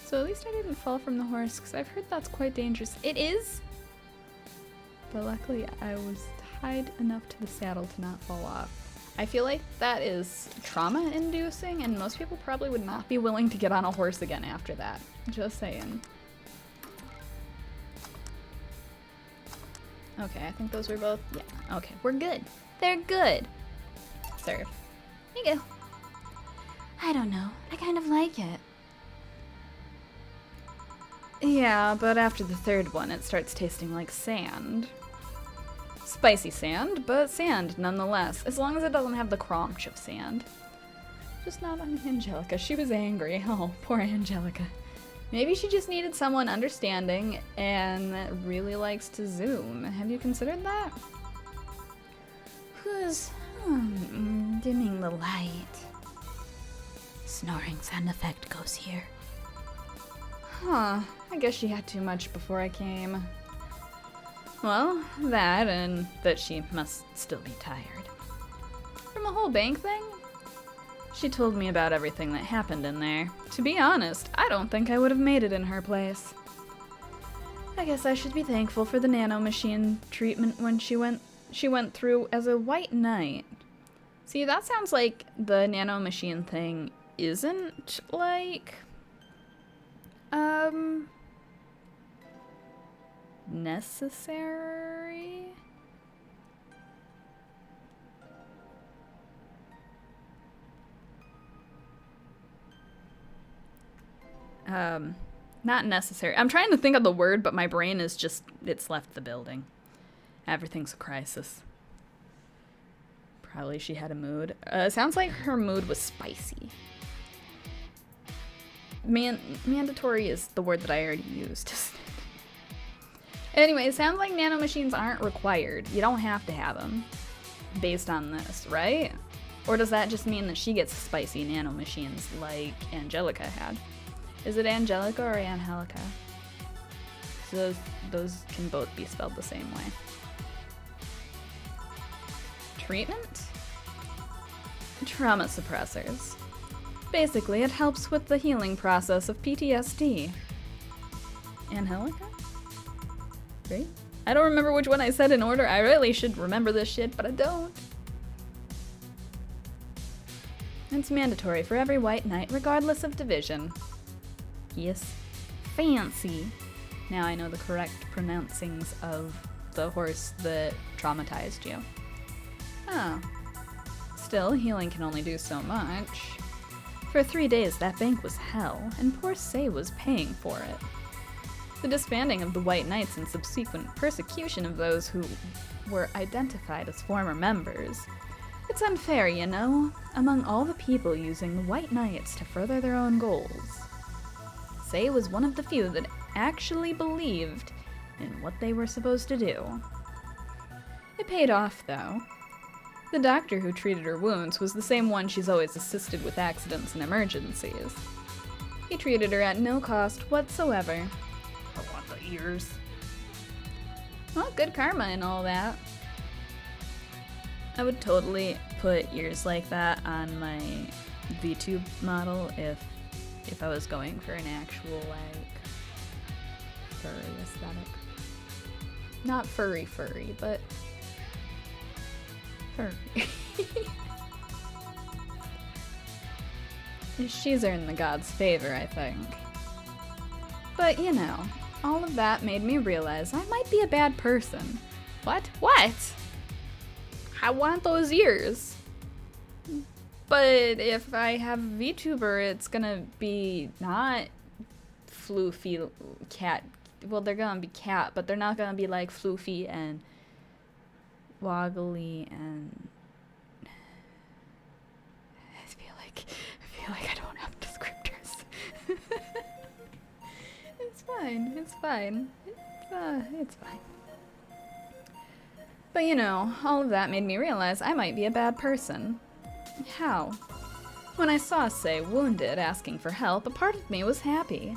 So at least I didn't fall from the horse, because I've heard that's quite dangerous. It is! But luckily I was tied enough to the saddle to not fall off. I feel like that is trauma-inducing, and most people probably would not be willing to get on a horse again after that. Just saying. Okay, I think those were both... Yeah, okay, we're good. They're good. Serve. There you go. I don't know. I kind of like it. Yeah, but after the third one, it starts tasting like sand. Spicy sand, but sand nonetheless, as long as it doesn't have the crunch of sand. Just not on Angelica. She was angry. Oh, poor Angelica. Maybe she just needed someone understanding and that really likes to zoom. Have you considered that? Who's dimming the light? Snoring sound effect goes here. Huh. I guess she had too much before I came. Well, that and that she must still be tired. From the whole bank thing? She told me about everything that happened in there. To be honest, I don't think I would have made it in her place. I guess I should be thankful for the nanomachine treatment when she went through as a white knight. See, that sounds like the nanomachine thing isn't like necessary. Not necessary. I'm trying to think of the word, but my brain is just, it's left the building. Everything's a crisis. Probably she had a mood. Sounds like her mood was spicy. Mandatory is the word that I already used. Anyway, it sounds like nanomachines aren't required. You don't have to have them based on this, right? Or does that just mean that she gets spicy nanomachines like Angelica had? Is it Angelica or Angelica? So those can both be spelled the same way. Treatment? Trauma suppressors. Basically, it helps with the healing process of PTSD. Angelica? Great. I don't remember which one I said in order. I really should remember this shit, but I don't. It's mandatory for every white knight, regardless of division. Yes. Fancy. Now I know the correct pronouncings of the horse that traumatized you. Oh. Still, healing can only do so much. For 3 days, that bank was hell, and poor Say was paying for it. The disbanding of the White Knights and subsequent persecution of those who were identified as former members. It's unfair, you know, among all the people using the White Knights to further their own goals. Say was one of the few that actually believed in what they were supposed to do. It paid off, though. The doctor who treated her wounds was the same one she's always assisted with accidents and emergencies. He treated her at no cost whatsoever. I want the ears. Well, good karma and all that. I would totally put ears like that on my VTube model if I was going for an actual, like, furry aesthetic. Not furry, but furry. She's earned the god's favor, I think. But, you know, all of that made me realize I might be a bad person. What? I want those ears. But if I have VTuber, it's gonna be not floofy cat. Well, they're gonna be cat, but they're not gonna be like floofy and woggly and. I feel like I don't have descriptors. It's fine. It's fine. But you know, all of that made me realize I might be a bad person. How? When I saw Say wounded, asking for help, a part of me was happy.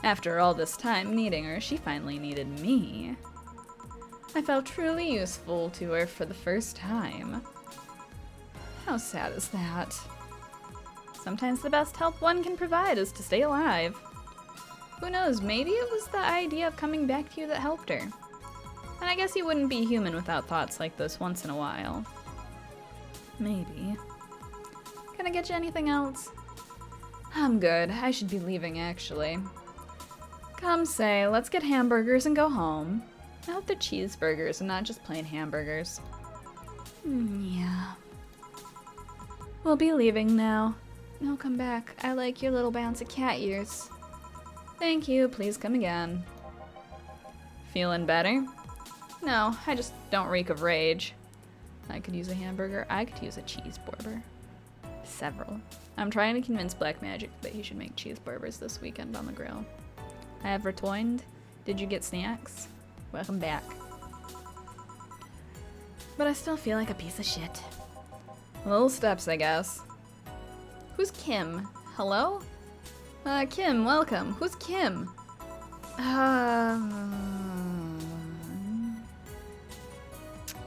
After all this time needing her, she finally needed me. I felt truly useful to her for the first time. How sad is that? Sometimes the best help one can provide is to stay alive. Who knows, maybe it was the idea of coming back to you that helped her. And I guess you wouldn't be human without thoughts like this once in a while. Maybe. Can I get you anything else? I'm good. I should be leaving, actually. Come, Say, let's get hamburgers and go home. I hope they're cheeseburgers and not just plain hamburgers. Yeah. We'll be leaving now. No, come back. I like your little bouncy cat ears. Thank you. Please come again. Feeling better? No, I just don't reek of rage. I could use a hamburger. I could use a cheeseburger. Several. I'm trying to convince Black Magic that he should make cheeseburgers this weekend on the grill. I have returned. Did you get snacks? Welcome back. But I still feel like a piece of shit. Little steps, I guess. Who's Kim? Hello? Kim, welcome. Who's Kim?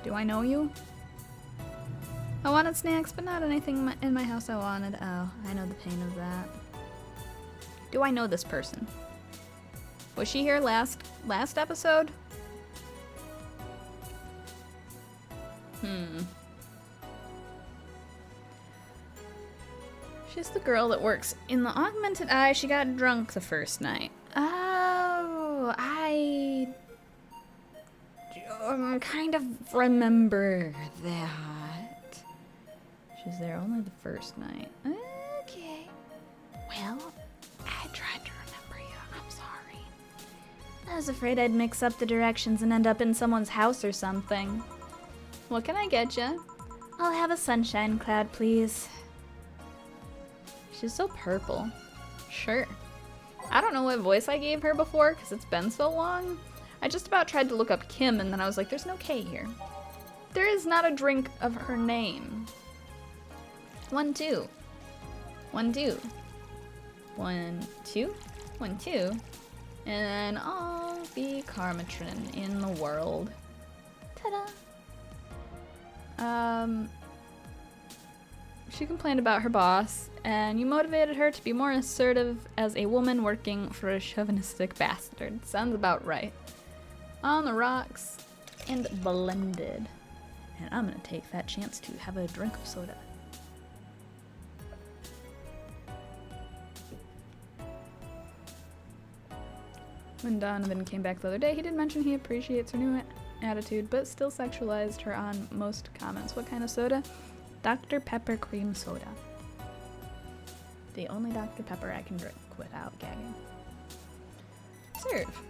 Do I know you? I wanted snacks, but not anything in my house I wanted. Oh, I know the pain of that. Do I know this person? Was she here last episode? She's the girl that works in the Augmented Eye. She got drunk the first night. Oh, I kind of remember that. She's there only the first night. Okay. Well, I tried to remember you. I'm sorry. I was afraid I'd mix up the directions and end up in someone's house or something. What can I get you? I'll have a sunshine cloud, please. She's so purple. Sure. I don't know what voice I gave her before because it's been so long. I just about tried to look up Kim and then I was like, there's no K here. There is not a drink of her name. 1, 2. 1, 2. 1, 2. 1, 2. And all the Karmatrin in the world. Ta-da! She complained about her boss, and you motivated her to be more assertive as a woman working for a chauvinistic bastard. Sounds about right. On the rocks and blended. And I'm gonna take that chance to have a drink of soda. When Donovan came back the other day, he did mention he appreciates her new attitude, but still sexualized her on most comments. What kind of soda? Dr. Pepper cream soda. The only Dr. Pepper I can drink without gagging. Serve.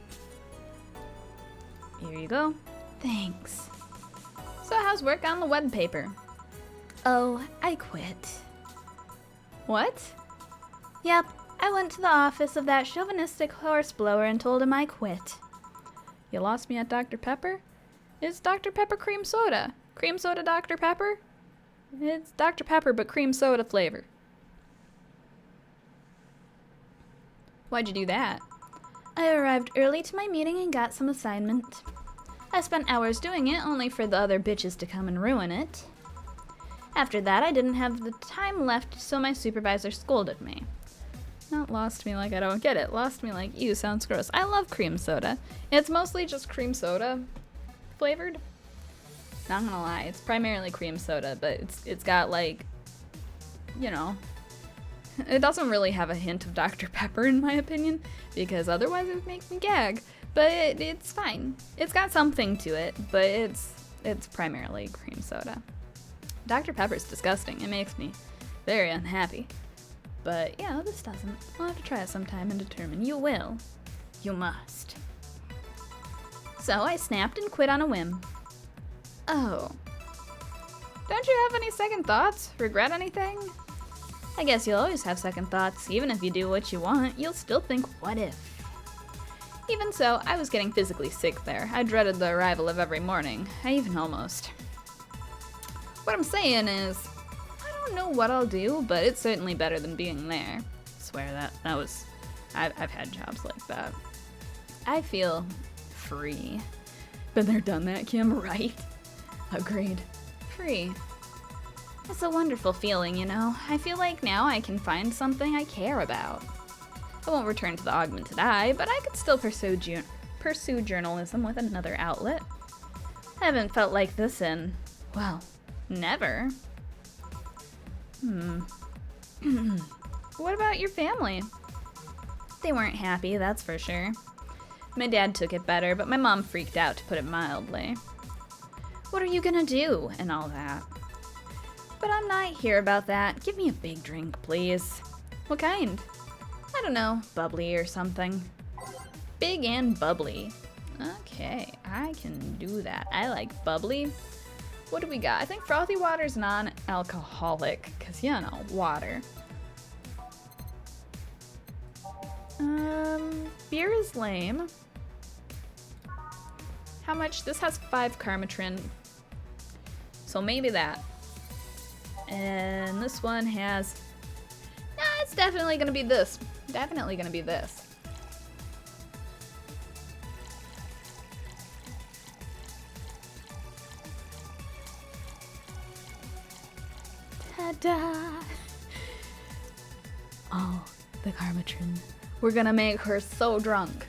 Here you go. Thanks. So how's work on the web paper? Oh, I quit. What? Yep, I went to the office of that chauvinistic horseblower and told him I quit. You lost me at Dr. Pepper? It's Dr. Pepper cream soda. Cream soda Dr. Pepper? It's Dr. Pepper, but cream soda flavor. Why'd you do that? I arrived early to my meeting and got some assignment. I spent hours doing it, only for the other bitches to come and ruin it. After that, I didn't have the time left, so my supervisor scolded me. Not lost me like I don't get it. Lost me like, ew, sounds gross. I love cream soda. It's mostly just cream soda flavored. Not gonna lie, it's primarily cream soda, but it's got like, you know, it doesn't really have a hint of Dr. Pepper in my opinion, because otherwise it would make me gag. But it's fine. It's got something to it, but it's primarily cream soda. Dr. Pepper's disgusting. It makes me very unhappy. But yeah, this doesn't. I'll have to try it sometime and determine. You will. You must. So I snapped and quit on a whim. Oh. Don't you have any second thoughts? Regret anything? I guess you'll always have second thoughts. Even if you do what you want, you'll still think, what if? Even so, I was getting physically sick there. I dreaded the arrival of every morning. I even almost. What I'm saying is, I don't know what I'll do, but it's certainly better than being there. I swear that was, I've had jobs like that. I feel free. Been there, done that, Kim, right? Agreed. Free. It's a wonderful feeling, you know. I feel like now I can find something I care about. I won't return to the Augmented Eye, but I could still pursue journalism with another outlet. I haven't felt like this in, well, never. What about your family? They weren't happy, that's for sure. My dad took it better, but my mom freaked out, to put it mildly. What are you gonna do, and all that? But I'm not here about that. Give me a big drink, please. What kind? I don't know, bubbly or something. Big and bubbly. Okay, I can do that. I like bubbly. What do we got? I think frothy water's non-alcoholic, because, you know, water. Beer is lame. How much? This has 5 Karmatrin. So maybe that. And this one has... Nah, it's definitely gonna be this. Definitely gonna be this. Ta-da! Oh, the Karmatrin. We're gonna make her so drunk.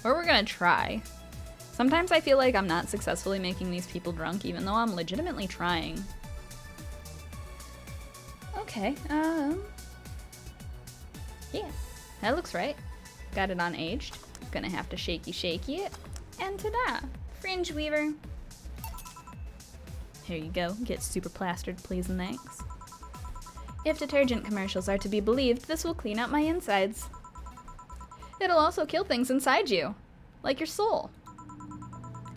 Or we're gonna try. Sometimes I feel like I'm not successfully making these people drunk, even though I'm legitimately trying. Okay, yeah, that looks right. Got it on aged. Gonna have to shaky it. And ta-da! Fringe Weaver. Here you go, get super plastered, please and thanks. If detergent commercials are to be believed, this will clean out my insides. It'll also kill things inside you, like your soul.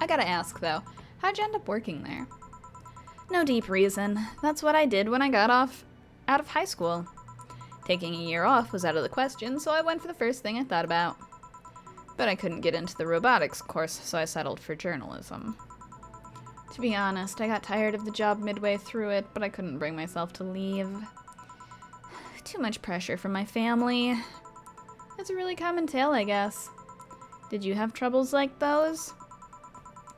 I gotta ask though, how'd you end up working there? No deep reason. That's what I did when I got out of high school. Taking a year off was out of the question, so I went for the first thing I thought about. But I couldn't get into the robotics course, so I settled for journalism. To be honest, I got tired of the job midway through it, but I couldn't bring myself to leave. Too much pressure from my family. It's a really common tale, I guess. Did you have troubles like those?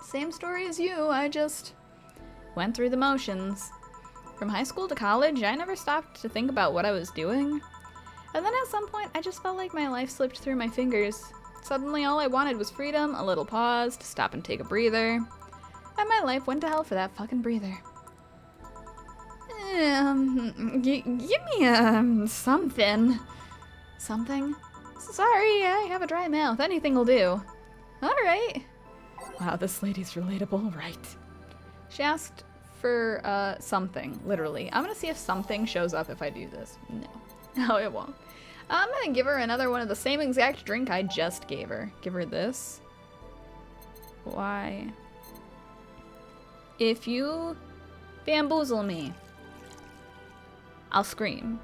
Same story as you, I just went through the motions. From high school to college, I never stopped to think about what I was doing. And then at some point, I just felt like my life slipped through my fingers. Suddenly, all I wanted was freedom, a little pause, to stop and take a breather. And my life went to hell for that fucking breather. Give me, something. Something? Sorry, I have a dry mouth. Anything will do. Alright. Wow, this lady's relatable, right? She asked for, something, literally. I'm gonna see if something shows up if I do this. No, it won't. I'm gonna give her another one of the same exact drink I just gave her. Give her this. Why? If you bamboozle me, I'll scream.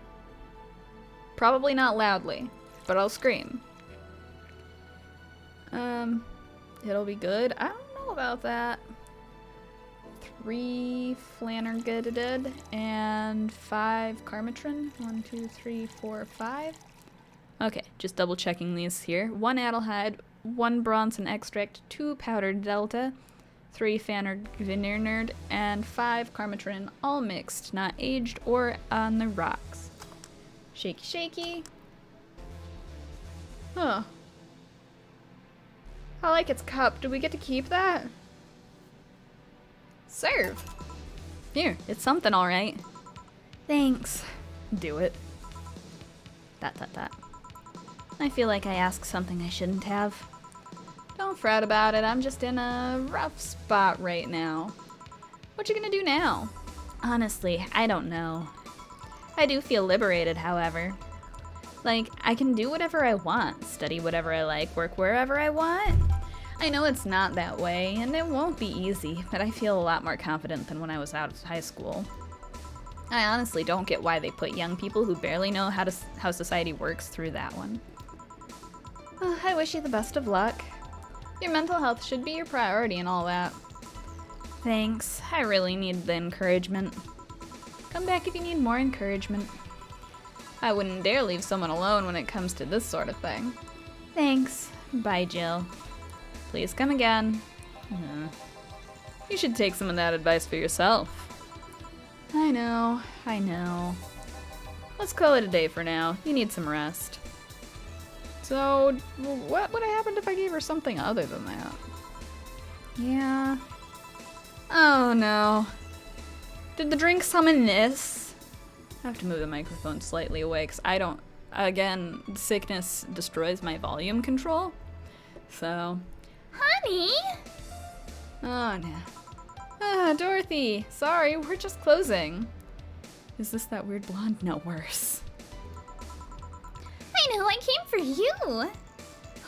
Probably not loudly, but I'll scream. It'll be good. I don't know about that. 3 Flannerguded and 5 Karmatrin. 1, 2, 3, 4, 5. Okay, just double checking these here. 1 Adelhyde, 1 Bronson extract, 2 powdered Delta, 3 Flannerguded, and 5 Karmatrin, all mixed, not aged or on the rocks. Shaky, shaky. Huh. I like its cup. Do we get to keep that? Serve. Here, it's something alright. Thanks. Do it. That. I feel like I asked something I shouldn't have. Don't fret about it. I'm just in a rough spot right now. What you gonna do now? Honestly, I don't know. I do feel liberated, however. Like, I can do whatever I want, study whatever I like, work wherever I want. I know it's not that way, and it won't be easy, but I feel a lot more confident than when I was out of high school. I honestly don't get why they put young people who barely know how society works through that one. I wish you the best of luck. Your mental health should be your priority and all that. Thanks, I really need the encouragement. Come back if you need more encouragement. I wouldn't dare leave someone alone when it comes to this sort of thing. Thanks. Bye, Jill. Please come again. You should take some of that advice for yourself. I know. Let's call it a day for now. You need some rest. So, what would have happened if I gave her something other than that? Yeah. Oh no. Did the drink summon this? I have to move the microphone slightly away because I don't, again, sickness destroys my volume control. So. Honey! Oh no. Dorothy, sorry, we're just closing. Is this that weird blonde? No, worse. I know, I came for you.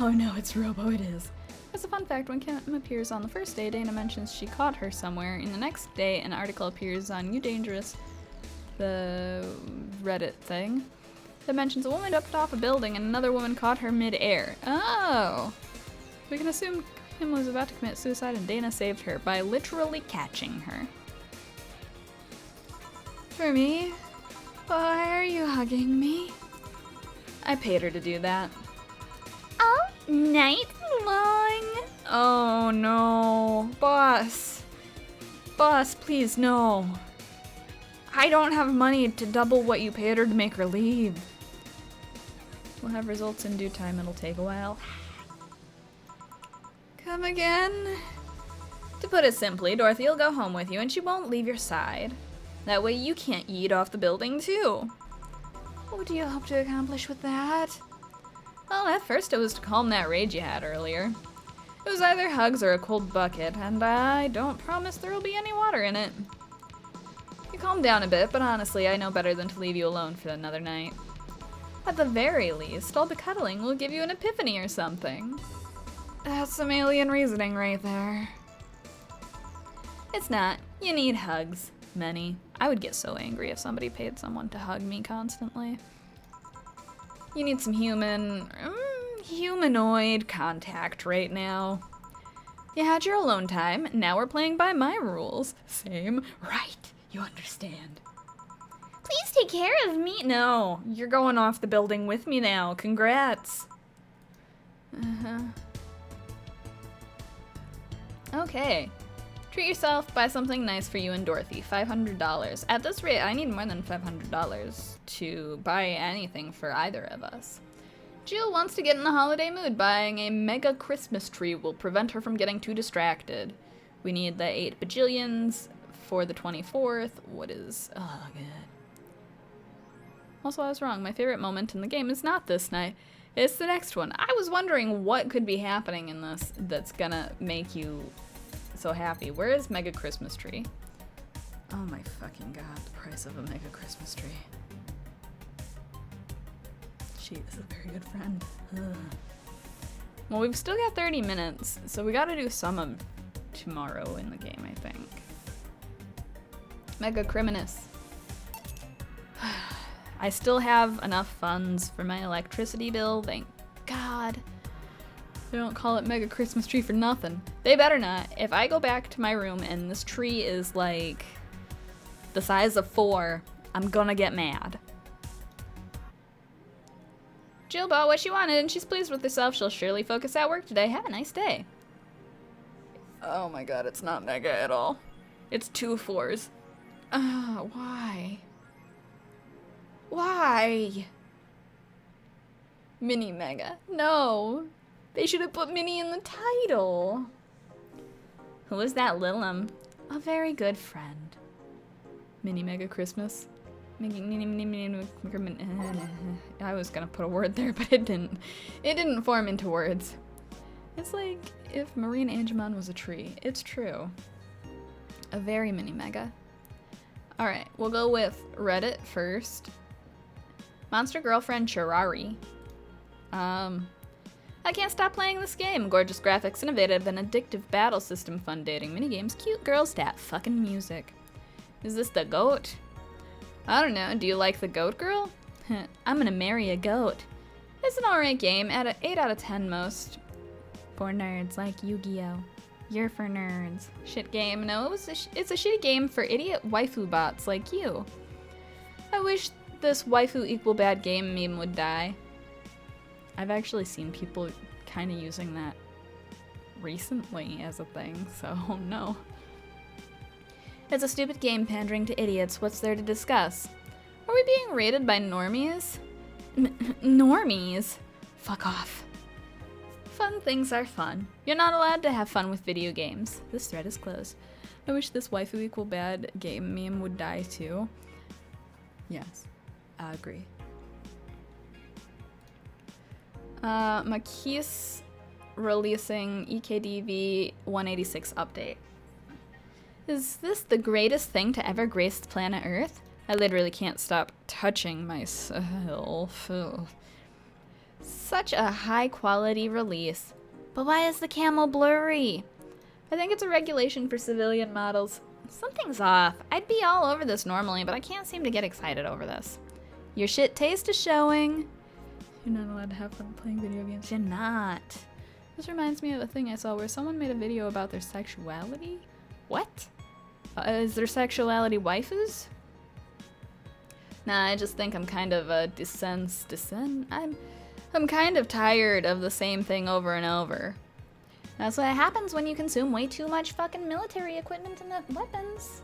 Oh no, it's Robo, it is. As a fun fact, when Kim appears on the first day, Dana mentions she caught her somewhere. In the next day, an article appears on You Dangerous, the Reddit thing, that mentions a woman jumped off a building and another woman caught her mid-air. Oh! We can assume Kim was about to commit suicide and Dana saved her by literally catching her. For me? Why are you hugging me? I paid her to do that. All night long? Oh no. Boss. Boss, please, no. I don't have money to double what you paid her to make her leave. We'll have results in due time. It'll take a while. Come again? To put it simply, Dorothy will go home with you and she won't leave your side. That way you can't yeet off the building too. What do you hope to accomplish with that? Well, at first it was to calm that rage you had earlier. It was either hugs or a cold bucket, and I don't promise there'll be any water in it. You calmed down a bit, but honestly, I know better than to leave you alone for another night. At the very least, all the cuddling will give you an epiphany or something. That's some alien reasoning right there. It's not. You need hugs. Many. I would get so angry if somebody paid someone to hug me constantly. You need some humanoid contact right now. You had your alone time, now we're playing by my rules. Same. Right. You understand. Please take care of me. No, you're going off the building with me now. Congrats. Okay. Treat yourself, buy something nice for you and Dorothy. $500. At this rate, I need more than $500 to buy anything for either of us. Jill wants to get in the holiday mood. Buying a mega Christmas tree will prevent her from getting too distracted. We need the 8 bajillions for the 24th. What is... oh, good. Also, I was wrong. My favorite moment in the game is not this night. It's the next one. I was wondering what could be happening in this that's gonna make you so happy. Where is Mega Christmas Tree? Oh my fucking god, the price of a Mega Christmas Tree. She is a very good friend. Ugh. Well, we've still got 30 minutes, so we gotta do some of tomorrow in the game, I think. Mega Criminus. I still have enough funds for my electricity bill, thank God. They don't call it Mega Christmas Tree for nothing. They better not. If I go back to my room and this tree is like the size of 4, I'm gonna get mad. Jill bought what she wanted and she's pleased with herself. She'll surely focus at work today. Have a nice day. Oh my god, it's not Mega at all. It's 2 4s. Why? Why? Mini Mega. No. They should have put Mini in the title. Who is that little A very good friend. Mini Mega Christmas. I was gonna put a word there, but it didn't. It didn't form into words. It's like if Marine Angemon was a tree. It's true. A very mini mega. Alright, we'll go with Reddit first. Monster Girlfriend Chirari. I can't stop playing this game. Gorgeous graphics, innovative and addictive battle system, fun dating minigames, cute girl stat, fucking music. Is this the goat? I don't know. Do you like the goat girl? I'm gonna marry a goat. It's an alright game. At 8 out of 10 most. For nerds like Yu-Gi-Oh! You're for nerds. Shit game. No, it's a shitty game for idiot waifu bots like you. I wish this waifu equal bad game meme would die. I've actually seen people kind of using that recently as a thing, so no. It's a stupid game pandering to idiots. What's there to discuss? Are we being rated by normies? Normies? Fuck off. Fun things are fun. You're not allowed to have fun with video games. This thread is closed. I wish this waifu equal bad game meme would die too. Yes, I agree. Maquis releasing EKDV 186 update. Is this the greatest thing to ever grace planet Earth? I literally can't stop touching myself. Ugh. Such a high quality release. But why is the camel blurry? I think it's a regulation for civilian models. Something's off. I'd be all over this normally, but I can't seem to get excited over this. Your shit taste is showing. You're not allowed to have fun playing video games. You're not. This reminds me of a thing I saw where someone made a video about their sexuality. What? Is their sexuality waifus? Nah, I just think I'm kind of I'm kind of tired of the same thing over and over. That's what happens when you consume way too much fucking military equipment and weapons.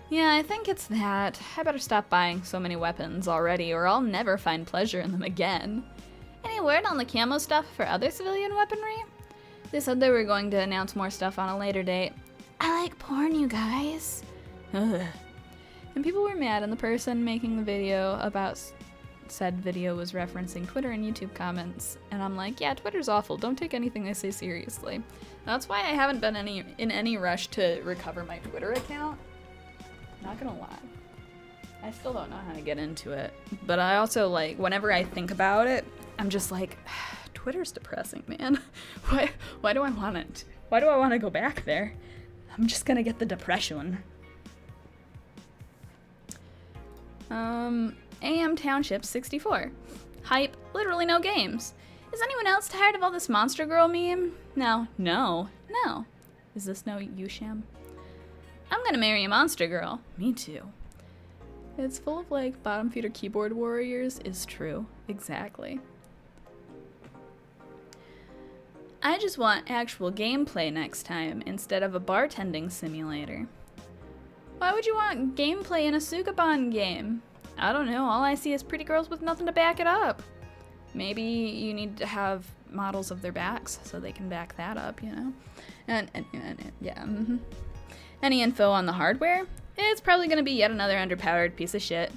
Yeah, I think it's that. I better stop buying so many weapons already, or I'll never find pleasure in them again. Any word on the camo stuff for other civilian weaponry? They said they were going to announce more stuff on a later date. I like porn, you guys. Ugh. And people were mad, and the person making the video about said video was referencing Twitter and YouTube comments. And I'm like, yeah, Twitter's awful. Don't take anything they say seriously. That's why I haven't been in any rush to recover my Twitter account. Not gonna lie. I still don't know how to get into it. But I also, like, whenever I think about it, I'm just like, Twitter's depressing, man. Why do I want it? Why do I want to go back there? I'm just gonna get the depression. AM Township 64. Hype, literally no games. Is anyone else tired of all this Monster Girl meme? No. Is this no Yusham? I'm gonna marry a Monster Girl. Me too. It's full of, like, bottom feeder keyboard warriors is true. Exactly. I just want actual gameplay next time instead of a bartending simulator. Why would you want gameplay in a Sugaban game? I don't know, all I see is pretty girls with nothing to back it up. Maybe you need to have models of their backs so they can back that up, you know? And yeah. Any info on the hardware? It's probably gonna be yet another underpowered piece of shit.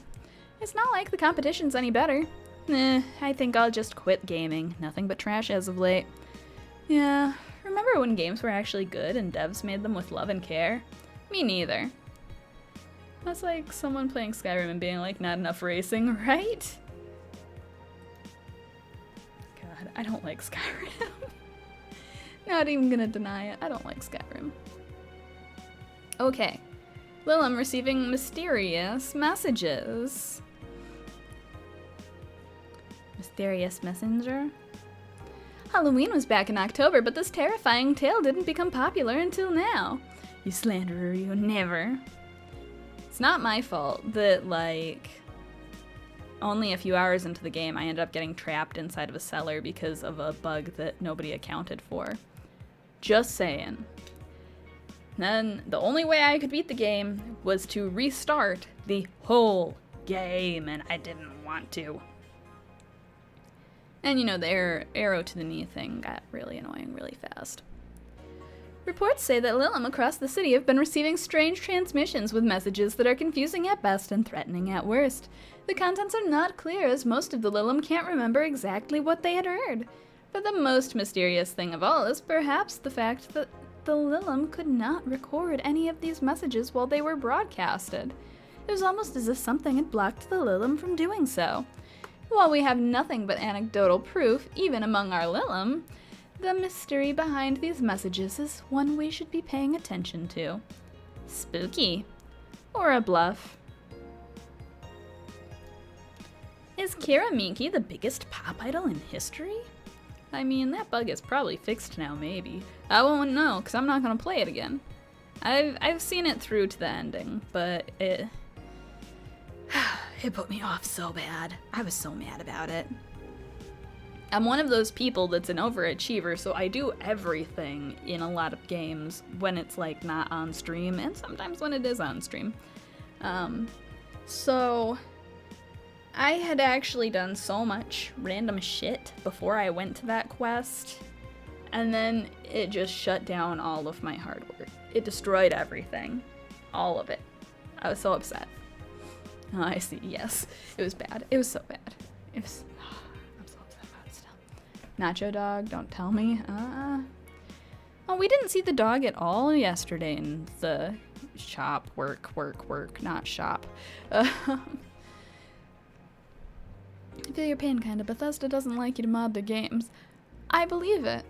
It's not like the competition's any better. I think I'll just quit gaming. Nothing but trash as of late. Yeah, remember when games were actually good and devs made them with love and care? Me neither. That's like someone playing Skyrim and being like, not enough racing, right? God, I don't like Skyrim. Not even gonna deny it, I don't like Skyrim. Okay, Lilum receiving mysterious messages. Mysterious messenger? Halloween was back in October, but this terrifying tale didn't become popular until now. You slanderer, you never. It's not my fault that, like, only a few hours into the game I ended up getting trapped inside of a cellar because of a bug that nobody accounted for. Just saying. Then the only way I could beat the game was to restart the whole game, and I didn't want to. And you know, the arrow to the knee thing got really annoying really fast. Reports say that Lilum across the city have been receiving strange transmissions with messages that are confusing at best and threatening at worst. The contents are not clear, as most of the Lilum can't remember exactly what they had heard. But the most mysterious thing of all is perhaps the fact that the Lilum could not record any of these messages while they were broadcasted. It was almost as if something had blocked the Lilum from doing so. While we have nothing but anecdotal proof, even among our Lilum, the mystery behind these messages is one we should be paying attention to. Spooky. Or a bluff. Is Kira Minky the biggest pop idol in history? I mean, that bug is probably fixed now, maybe. I won't know, because I'm not going to play it again. I've seen it through to the ending, but it put me off so bad. I was so mad about it. I'm one of those people that's an overachiever, so I do everything in a lot of games when it's, like, not on stream, and sometimes when it is on stream. So I had actually done so much random shit before I went to that quest, and then it just shut down all of my hard work. It destroyed everything. All of it. I was so upset. Oh, I see. Yes. It was bad. It was so bad. It was... I'm so upset about it still. Nacho dog, don't tell me. Oh, we didn't see the dog at all yesterday in the shop. Work, not shop. I feel your pain, kinda. Bethesda doesn't like you to mod their games. I believe it.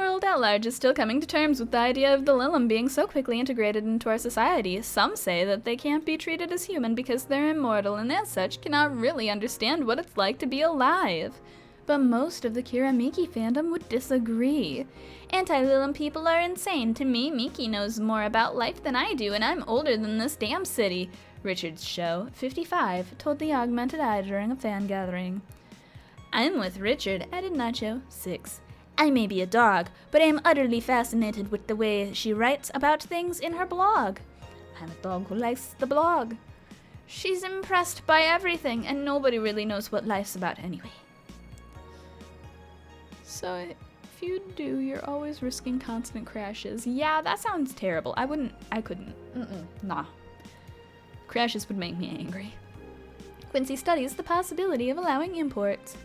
world at large is still coming to terms with the idea of the Lilim being so quickly integrated into our society. Some say that they can't be treated as human because they're immortal and as such cannot really understand what it's like to be alive. But most of the Kiramiki fandom would disagree. Anti-Lilim people are insane. To me, Miki knows more about life than I do, and I'm older than this damn city. Richard's show, 55, told the Augmented Eye during a fan gathering. I'm with Richard, added Nacho, 6. I may be a dog, but I am utterly fascinated with the way she writes about things in her blog. I'm a dog who likes the blog. She's impressed by everything, and nobody really knows what life's about anyway. So if you do, you're always risking constant crashes. Yeah, that sounds terrible. I couldn't. Nah. Crashes would make me angry. Quincy studies the possibility of allowing imports.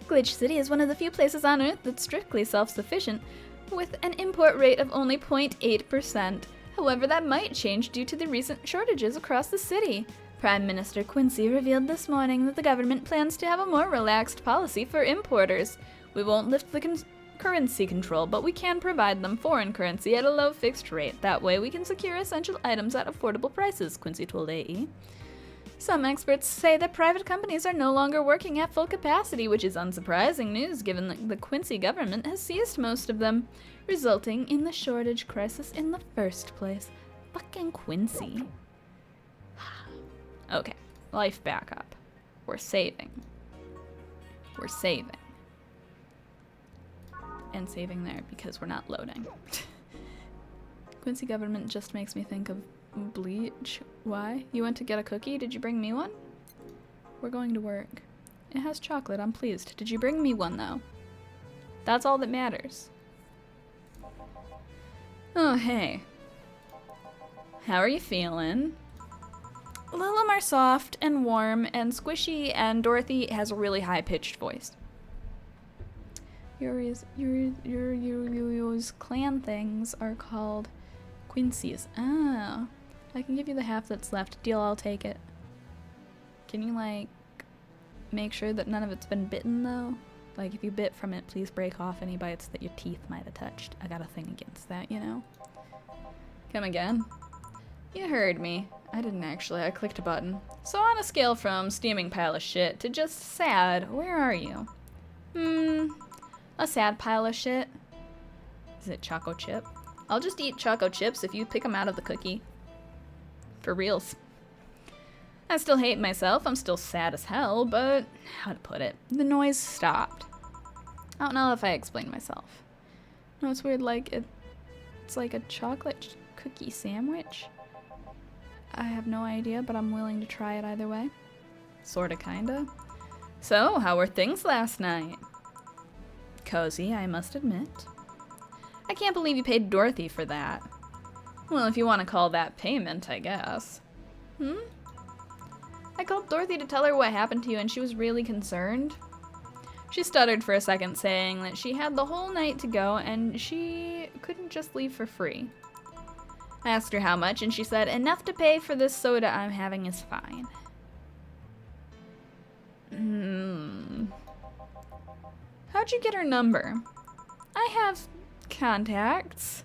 Glitch City is one of the few places on Earth that's strictly self-sufficient, with an import rate of only 0.8%. However, that might change due to the recent shortages across the city. Prime Minister Quincy revealed this morning that the government plans to have a more relaxed policy for importers. We won't lift the currency control, but we can provide them foreign currency at a low fixed rate. That way we can secure essential items at affordable prices, Quincy told AE. Some experts say that private companies are no longer working at full capacity, which is unsurprising news given that the Quincy government has seized most of them, resulting in the shortage crisis in the first place. Fucking Quincy. Okay, life backup. We're saving. We're saving. And saving there because we're not loading. Quincy government just makes me think of Bleach. Why? You went to get a cookie? Did you bring me one? We're going to work. It has chocolate. I'm pleased. Did you bring me one, though? That's all that matters. Oh, hey. How are you feeling? Lilim are soft and warm and squishy, and Dorothy has a really high-pitched voice. Yuri's clan things are called Quincy's. Ah. I can give you the half that's left. Deal, I'll take it. Can you, like, make sure that none of it's been bitten, though? Like, if you bit from it, please break off any bites that your teeth might have touched. I got a thing against that, you know? Come again? You heard me. I didn't actually. I clicked a button. So on a scale from steaming pile of shit to just sad, where are you? A sad pile of shit. Is it Choco Chip? I'll just eat Choco Chips if you pick them out of the cookie. For reals. I still hate myself. I'm still sad as hell, but how to put it? The noise stopped. I don't know if I explained myself. No, it's weird. Like it's like a chocolate cookie sandwich. I have no idea, but I'm willing to try it either way. Sorta, kinda. So, how were things last night? Cozy, I must admit. I can't believe you paid Dorothy for that. Well, if you want to call that payment, I guess. I called Dorothy to tell her what happened to you, and she was really concerned. She stuttered for a second, saying that she had the whole night to go, and she couldn't just leave for free. I asked her how much, and she said, enough to pay for this soda I'm having is fine. How'd you get her number? I have contacts.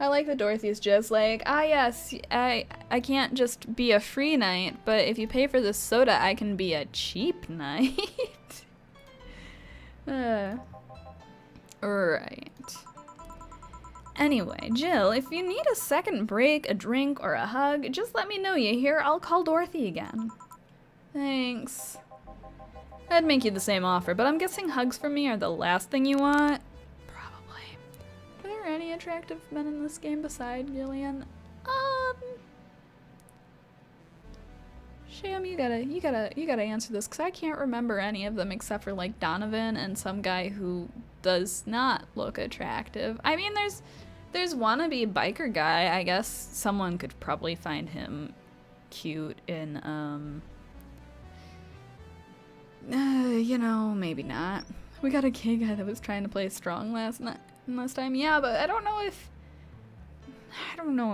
I like that Dorothy's just like, yes, I can't just be a free night, but if you pay for this soda, I can be a cheap night. Right. Anyway, Jill, if you need a second break, a drink, or a hug, just let me know, you hear? I'll call Dorothy again. Thanks. I'd make you the same offer, but I'm guessing hugs from me are the last thing you want? Probably. Are there any attractive men in this game beside Gillian? Sham, you gotta answer this, because I can't remember any of them except for, like, Donovan and some guy who does not look attractive. I mean, there's wannabe biker guy. I guess someone could probably find him cute in, you know, maybe not. We got a gay guy that was trying to play strong last time. Yeah, but I don't know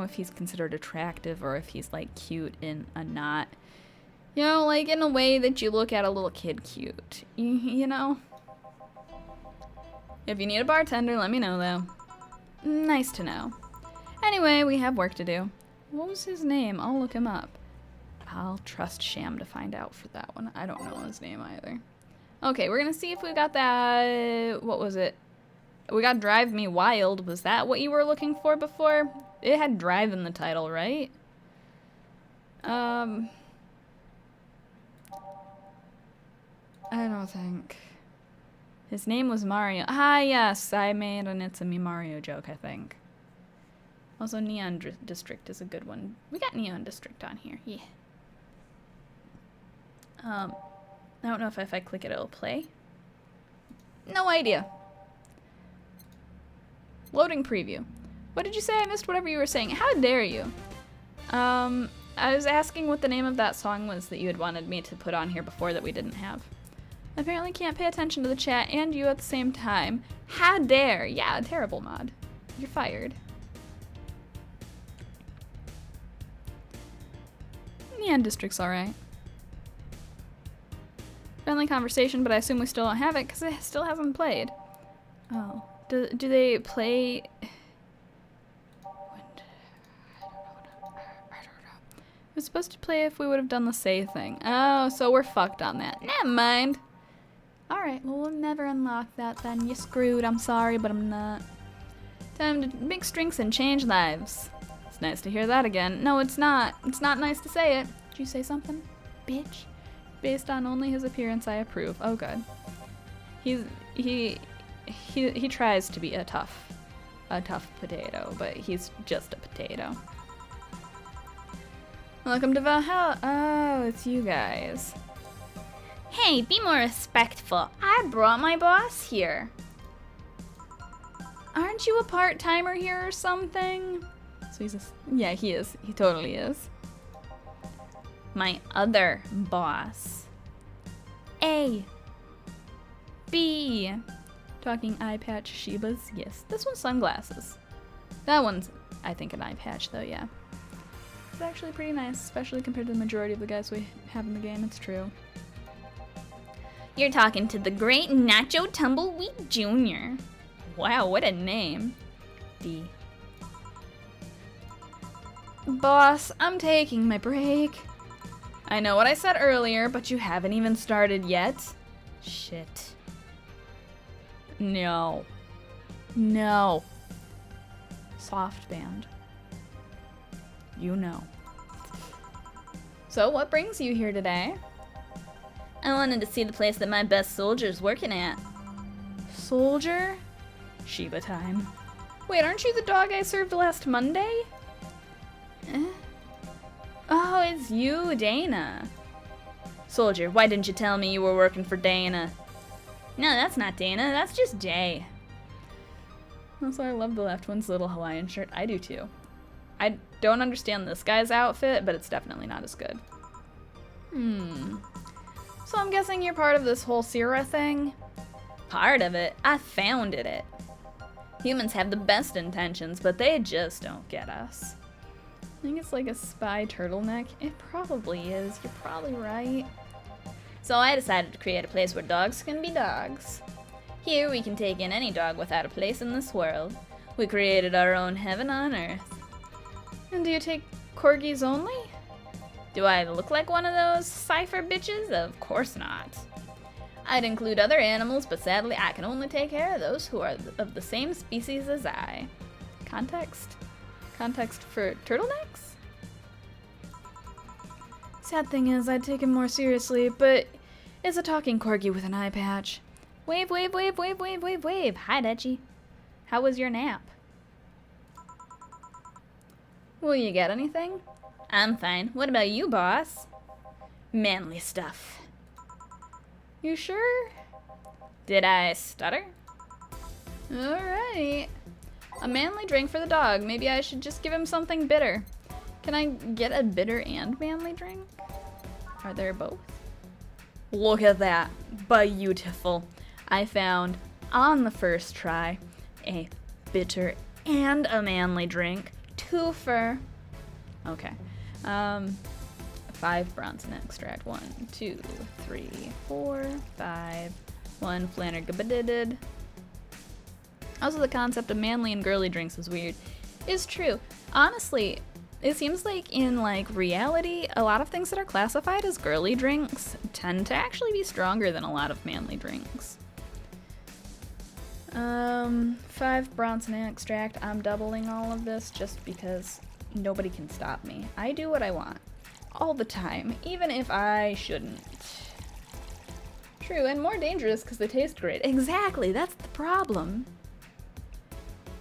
if he's considered attractive or if he's, like, cute in a not, you know, like, in a way that you look at a little kid cute, you know? If you need a bartender, let me know, though. Nice to know. Anyway, we have work to do. What was his name? I'll look him up. I'll trust Sham to find out for that one. I don't know his name either. Okay, we're gonna see if we got that... What was it? We got Drive Me Wild. Was that what you were looking for before? It had Drive in the title, right? I don't think. His name was Mario. Ah, yes, I made an It's a Me Mario joke, I think. Also, Neon District is a good one. We got Neon District on here, yeah. I don't know if I click it, it'll play. No idea. Loading preview. What did you say? I missed whatever you were saying. How dare you? I was asking what the name of that song was that you had wanted me to put on here before that we didn't have. Apparently can't pay attention to the chat and you at the same time. How dare? Yeah, terrible mod. You're fired. Neon District's alright. Friendly conversation, but I assume we still don't have it because it still hasn't played. Oh. Do they play... I don't know. It was supposed to play if we would have done the say thing. Oh, so we're fucked on that. Never mind. Alright, well, we'll never unlock that then. You're screwed. I'm sorry, but I'm not. Time to mix drinks and change lives. It's nice to hear that again. No, it's not. It's not nice to say it. Did you say something? Bitch. Based on only his appearance, I approve. Oh, good. He tries to be a tough potato, but he's just a potato. Welcome to Valhalla. Oh, it's you guys. Hey, be more respectful. I brought my boss here. Aren't you a part-timer here or something? So he's yeah, he is. He totally is. My other boss. A. B. Talking eye patch Shibas. Yes, this one's sunglasses. That one's, I think, an eye patch though, yeah. It's actually pretty nice, especially compared to the majority of the guys we have in the game, it's true. You're talking to the great Nacho Tumbleweed Jr. Wow, what a name. D. Boss, I'm taking my break. I know what I said earlier, but you haven't even started yet. Shit. No. No. Soft band. You know. So, what brings you here today? I wanted to see the place that my best soldier's working at. Soldier? Shiba time. Wait, aren't you the dog I served last Monday? Oh, it's you, Dana. Soldier, why didn't you tell me you were working for Dana? No, that's not Dana, that's just Jay. Also, I love the left one's little Hawaiian shirt. I do too. I don't understand this guy's outfit, but it's definitely not as good. So I'm guessing you're part of this whole Sierra thing? Part of it? I founded it. Humans have the best intentions, but they just don't get us. I think it's like a spy turtleneck. It probably is. You're probably right. So I decided to create a place where dogs can be dogs. Here we can take in any dog without a place in this world. We created our own heaven on earth. And do you take corgis only? Do I look like one of those cipher bitches? Of course not. I'd include other animals, but sadly I can only take care of those who are of the same species as I. Context? Context for turtlenecks? Sad thing is, I'd take him more seriously, but it's a talking corgi with an eye patch. Wave, wave, wave, wave, wave, wave, wave. Hi, Dutchie. How was your nap? Will you get anything? I'm fine. What about you, boss? Manly stuff. You sure? Did I stutter? Alright. A manly drink for the dog. Maybe I should just give him something bitter. Can I get a bitter and manly drink? Are there both? Look at that. Beautiful. I found, on the first try, a bitter and a manly drink. Twofer. Okay. 5 Bronson extract. 1, 2, 3, 4, 5. 1 Flanner Gabadidid. Also, the concept of manly and girly drinks is weird. Is true. Honestly, it seems like in reality, a lot of things that are classified as girly drinks tend to actually be stronger than a lot of manly drinks. 5 Bronson extract. I'm doubling all of this just because nobody can stop me. I do what I want. All the time, even if I shouldn't. True, and more dangerous because they taste great. Exactly, that's the problem.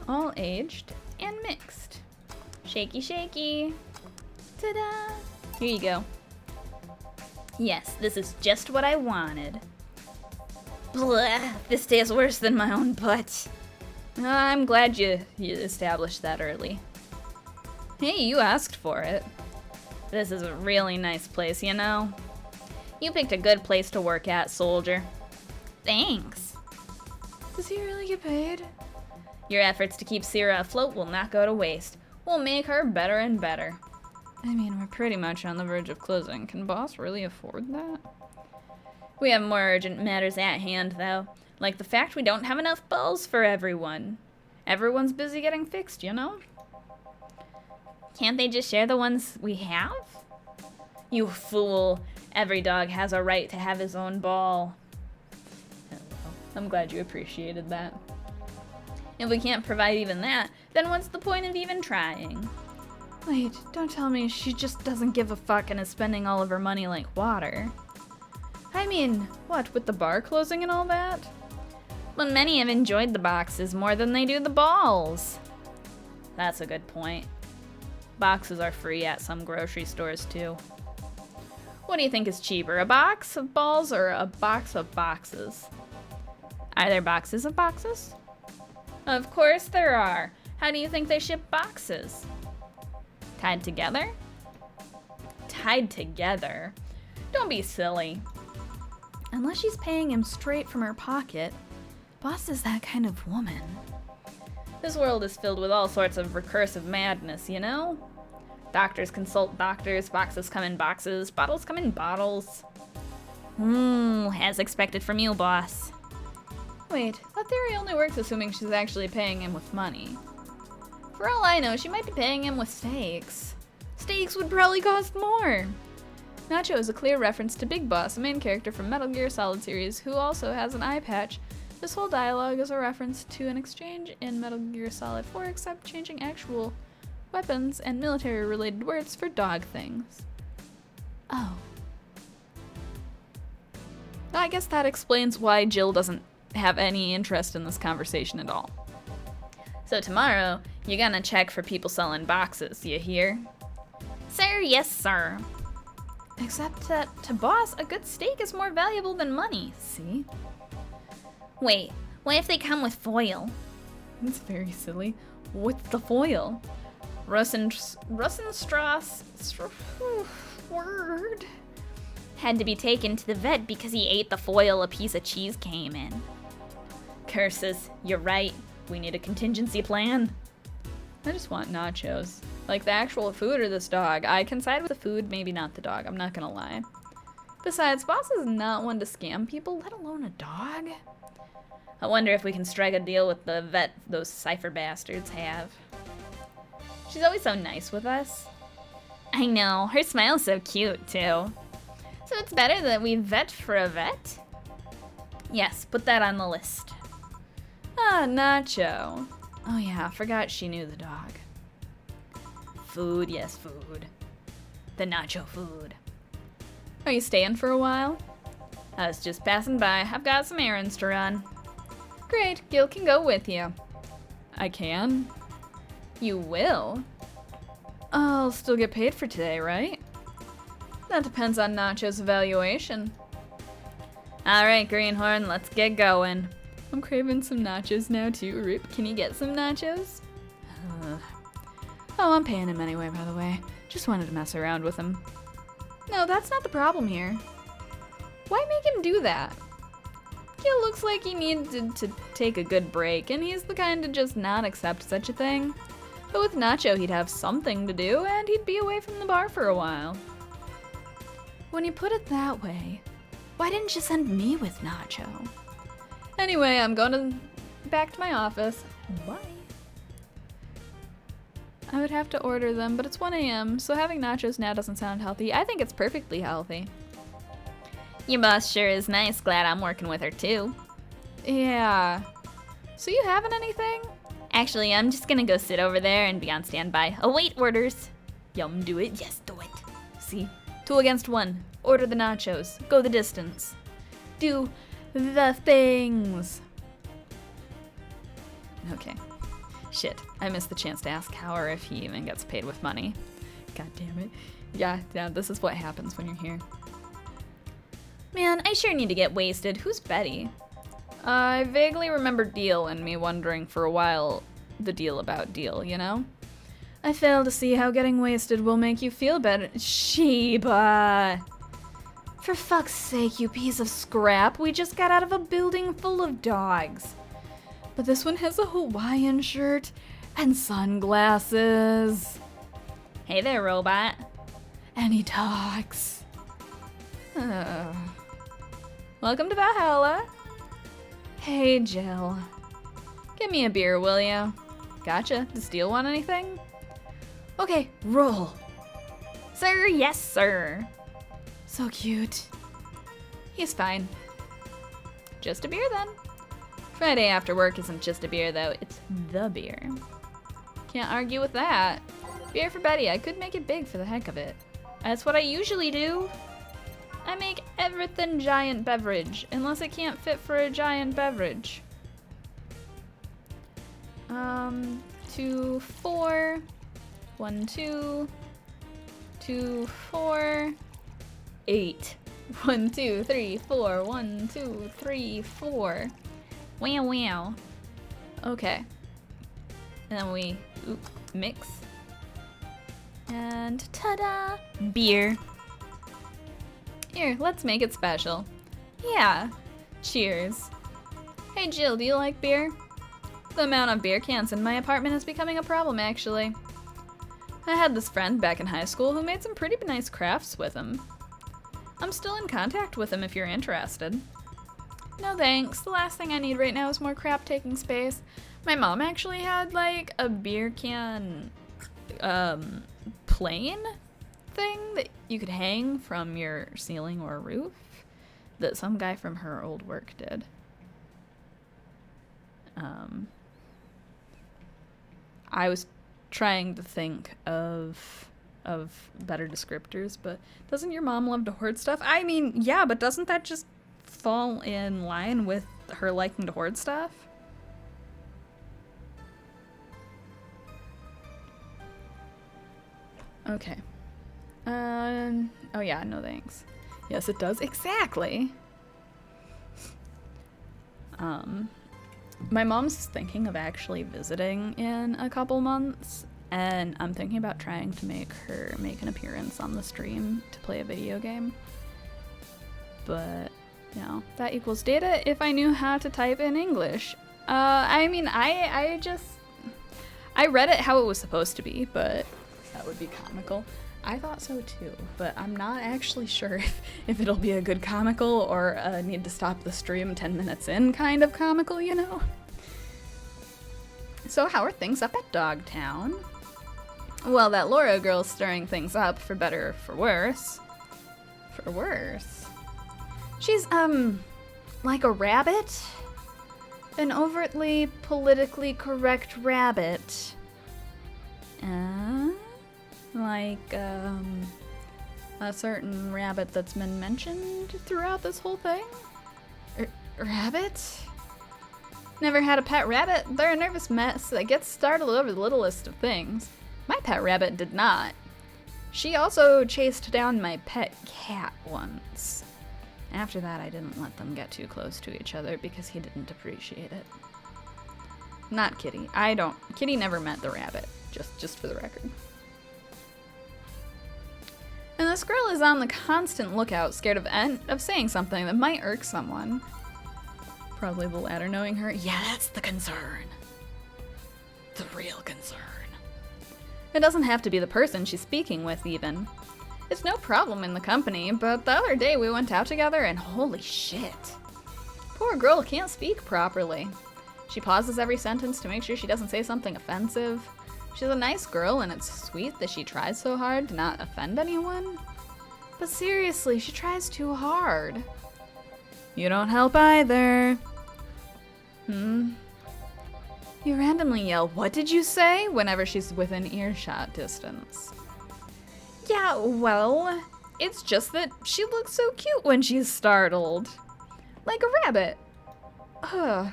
All aged and mixed. Shaky, shaky. Ta-da! Here you go. Yes, this is just what I wanted. Blah, this tastes worse than my own butt. I'm glad you established that early. Hey, you asked for it. This is a really nice place, you know? You picked a good place to work at, soldier. Thanks. Does he really get paid? Your efforts to keep Sierra afloat will not go to waste. We'll make her better and better. I mean, we're pretty much on the verge of closing. Can boss really afford that? We have more urgent matters at hand, though. Like the fact we don't have enough balls for everyone. Everyone's busy getting fixed, you know? Can't they just share the ones we have? You fool. Every dog has a right to have his own ball. I'm glad you appreciated that. If we can't provide even that, then what's the point of even trying? Wait, don't tell me she just doesn't give a fuck and is spending all of her money like water. I mean, what, with the bar closing and all that? But many have enjoyed the boxes more than they do the balls. That's a good point. Boxes are free at some grocery stores too. What do you think is cheaper, a box of balls or a box of boxes? Are there boxes of boxes? Of course there are. How do you think they ship boxes? Tied together? Tied together? Don't be silly. Unless she's paying him straight from her pocket, boss is that kind of woman. This world is filled with all sorts of recursive madness, you know? Doctors consult doctors, boxes come in boxes, bottles come in bottles. As expected from you, boss. Wait, that theory only works assuming she's actually paying him with money. For all I know, she might be paying him with steaks. Steaks would probably cost more. Nacho is a clear reference to Big Boss, a main character from Metal Gear Solid series, who also has an eye patch. This whole dialogue is a reference to an exchange in Metal Gear Solid 4, except changing actual weapons and military-related words for dog things. Oh. I guess that explains why Jill doesn't have any interest in this conversation at all. So tomorrow, you're gonna check for people selling boxes, you hear? Sir, yes, sir. Except that, to boss, a good steak is more valuable than money, see? Wait, what if they come with foil? That's very silly. What's the foil? Russenstrass... word... had to be taken to the vet because he ate the foil a piece of cheese came in. Curses, you're right. We need a contingency plan. I just want nachos. Like the actual food or this dog. I can side with the food, maybe not the dog, I'm not gonna lie. Besides, boss is not one to scam people, let alone a dog. I wonder if we can strike a deal with the vet those cipher bastards have. She's always so nice with us. I know, her smile's so cute too. So it's better that we vet for a vet? Yes, put that on the list. Ah, Nacho. Oh yeah, I forgot she knew the dog. Food, yes, food. The Nacho food. Are you staying for a while? I was just passing by. I've got some errands to run. Great, Gil can go with you. I can? You will? I'll still get paid for today, right? That depends on Nacho's evaluation. Alright, Greenhorn, let's get going. I'm craving some nachos now too. Rip, can you get some nachos? Oh, I'm paying him anyway, by the way. Just wanted to mess around with him. No, that's not the problem here. Why make him do that? Gil looks like he needed to take a good break, and he's the kind to just not accept such a thing. But with Nacho, he'd have something to do, and he'd be away from the bar for a while. When you put it that way, why didn't you send me with Nacho? Anyway, I'm going back to my office. Bye. I would have to order them, but it's 1 a.m., so having nachos now doesn't sound healthy. I think it's perfectly healthy. Your boss sure is nice. Glad I'm working with her, too. Yeah. So you having anything? Actually, I'm just gonna go sit over there and be on standby. Await orders. Yum, do it. Yes, do it. See? 2 against 1. Order the nachos. Go the distance. Do the things. Okay. Shit. I missed the chance to ask Howard if he even gets paid with money. God damn it. Yeah, this is what happens when you're here. Man, I sure need to get wasted. Who's Betty? I vaguely remember Deal and me wondering for a while the deal about Deal, you know? I fail to see how getting wasted will make you feel better. Sheba! For fuck's sake, you piece of scrap. We just got out of a building full of dogs. But this one has a Hawaiian shirt and sunglasses. Hey there, robot. And he talks. Welcome to Valhalla. Hey, Jill. Give me a beer, will ya? Gotcha. Does Deal want anything? Okay, roll. Sir, yes, sir. So cute. He's fine. Just a beer, then. Friday after work isn't just a beer, though. It's the beer. Can't argue with that. Beer for Betty. I could make it big for the heck of it. That's what I usually do. I make everything giant beverage, unless it can't fit for a giant beverage. 2, 4. 1, 2. 2, 4. 8. 1, 2, 3, 4. 1, 2, 3, 4. Wow, wow. Okay. And then we mix. And ta-da! Beer. Here, let's make it special. Yeah. Cheers. Hey Jill, do you like beer? The amount of beer cans in my apartment is becoming a problem, actually. I had this friend back in high school who made some pretty nice crafts with them. I'm still in contact with him if you're interested. No thanks. The last thing I need right now is more crap taking space. My mom actually had like a beer can plane thing that you could hang from your ceiling or roof that some guy from her old work did. I was trying to think of better descriptors, but doesn't your mom love to hoard stuff? I mean, yeah, but doesn't that just fall in line with her liking to hoard stuff? Okay. Oh yeah, no thanks. Yes, it does. Exactly. My mom's thinking of actually visiting in a couple months, and I'm thinking about trying to make her make an appearance on the stream to play a video game. But, you know, that equals data if I knew how to type in English. I mean, I read it how it was supposed to be, but that would be comical. I thought so too, but I'm not actually sure if it'll be a good comical or need to stop the stream 10 minutes in kind of comical, you know? So how are things up at Dogtown? Well, that Laura girl's stirring things up, for better or for worse. For worse? She's, like a rabbit? An overtly politically correct rabbit. Like, a certain rabbit that's been mentioned throughout this whole thing? Rabbit? Never had a pet rabbit? They're a nervous mess that gets startled over the littlest of things. My pet rabbit did not. She also chased down my pet cat once. After that, I didn't let them get too close to each other because he didn't appreciate it. Not Kitty. Kitty never met the rabbit, just for the record. And this girl is on the constant lookout, scared of saying something that might irk someone. Probably the latter, knowing her. Yeah, that's the concern. The real concern. It doesn't have to be the person she's speaking with, even. It's no problem in the company, but the other day we went out together and holy shit. Poor girl can't speak properly. She pauses every sentence to make sure she doesn't say something offensive. She's a nice girl, and it's sweet that she tries so hard to not offend anyone. But seriously, she tries too hard. You don't help either. You randomly yell, "What did you say?" whenever she's within earshot distance. Yeah, well, it's just that she looks so cute when she's startled. Like a rabbit. Ugh.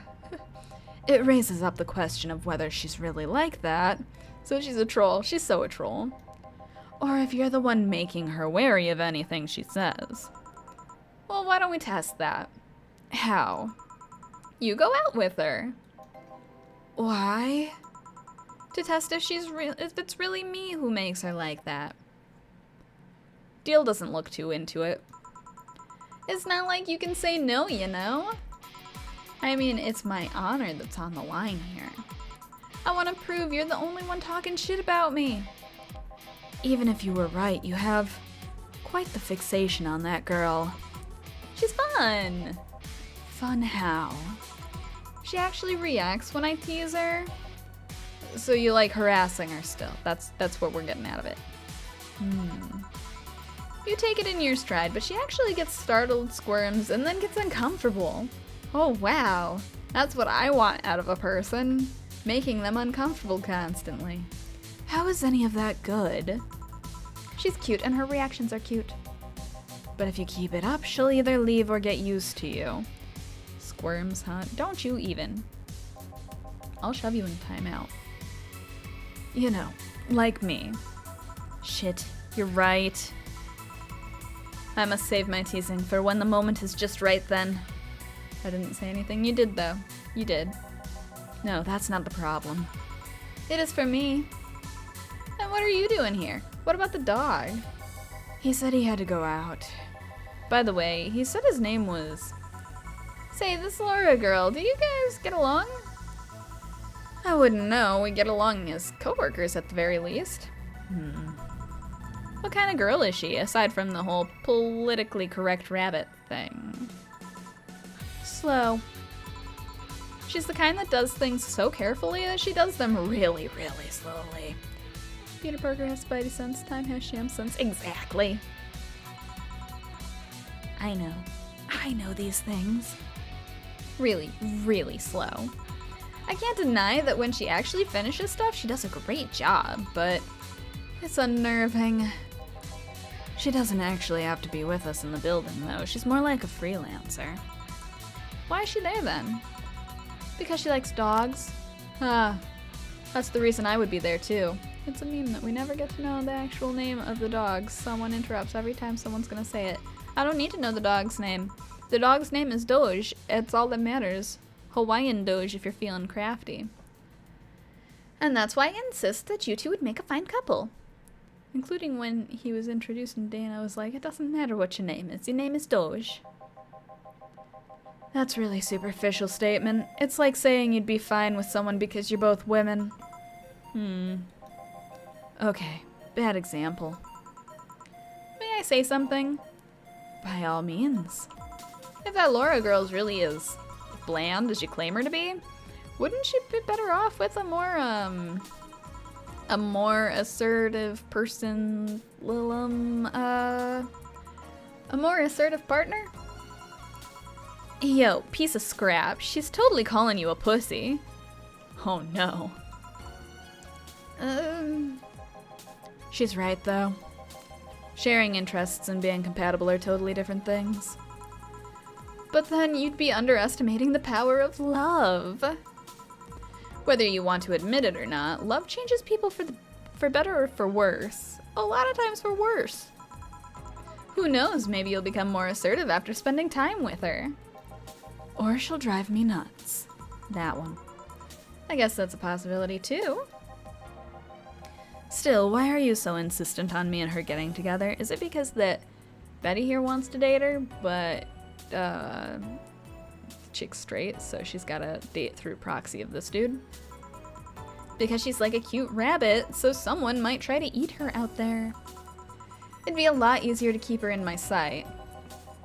It raises up the question of whether she's really like that. So she's a troll. She's so a troll. Or if you're the one making her wary of anything she says. Well, why don't we test that? How? You go out with her. Why? To test if if it's really me who makes her like that. Deal doesn't look too into it. It's not like you can say no, you know? I mean, it's my honor that's on the line here. I want to prove you're the only one talking shit about me. Even if you were right, you have quite the fixation on that girl. She's fun. Fun how? She actually reacts when I tease her. So you like harassing her still. That's what we're getting out of it. You take it in your stride, but she actually gets startled, squirms, and then gets uncomfortable. Oh wow. That's what I want out of a person. Making them uncomfortable constantly. How is any of that good? She's cute and her reactions are cute. But if you keep it up, she'll either leave or get used to you. Squirms, huh? Don't you even. I'll shove you in timeout. You know, like me. Shit, you're right. I must save my teasing for when the moment is just right then. I didn't say anything. You did, though. You did. No, that's not the problem. It is for me. And what are you doing here? What about the dog? He said he had to go out. By the way, he said his name was... Say, this Laura girl, do you guys get along? I wouldn't know. We get along as coworkers at the very least. What kind of girl is she, aside from the whole politically correct rabbit thing? Slow. She's the kind that does things so carefully that she does them really, really slowly. Peter Parker has spidey sense, time has sham sense. Exactly. I know these things. Really, really slow. I can't deny that when she actually finishes stuff, she does a great job, but it's unnerving. She doesn't actually have to be with us in the building, though. She's more like a freelancer. Why is she there, then? Because she likes dogs? That's the reason I would be there, too. It's a meme that we never get to know the actual name of the dogs. Someone interrupts every time someone's gonna say it. I don't need to know the dog's name. The dog's name is Doge. It's all that matters. Hawaiian Doge if you're feeling crafty. And that's why I insist that you two would make a fine couple. Including when he was introducing Dana, I was like, it doesn't matter what your name is. Your name is Doge. That's really superficial statement. It's like saying you'd be fine with someone because you're both women. Okay, bad example. May I say something? By all means. If that Laura girl's really as bland as you claim her to be, wouldn't she be better off with a more assertive person, a more assertive partner? Yo, piece of scrap. She's totally calling you a pussy. Oh no. She's right though. Sharing interests and being compatible are totally different things. But then you'd be underestimating the power of love. Whether you want to admit it or not, love changes people for better or for worse. A lot of times for worse. Who knows, maybe you'll become more assertive after spending time with her. Or she'll drive me nuts. That one. I guess that's a possibility too. Still, why are you so insistent on me and her getting together? Is it because that Betty here wants to date her, but chick's straight, so she's gotta date through proxy of this dude? Because she's like a cute rabbit, so someone might try to eat her out there. It'd be a lot easier to keep her in my sight.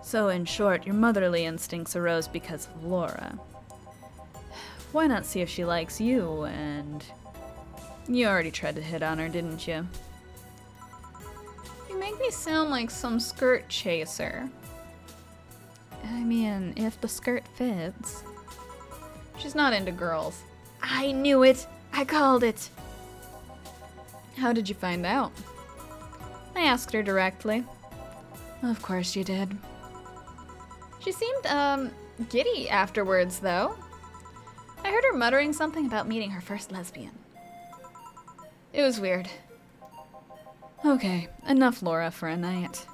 So in short, your motherly instincts arose because of Laura. why not see if she likes you? And you already tried to hit on her, didn't you? You make me sound like some skirt chaser. I mean, if the skirt fits. She's not into girls. I knew it! I called it! How did you find out? I asked her directly. Of course you did. She seemed, giddy afterwards, though. I heard her muttering something about meeting her first lesbian. It was weird. Okay, enough Laura for a night.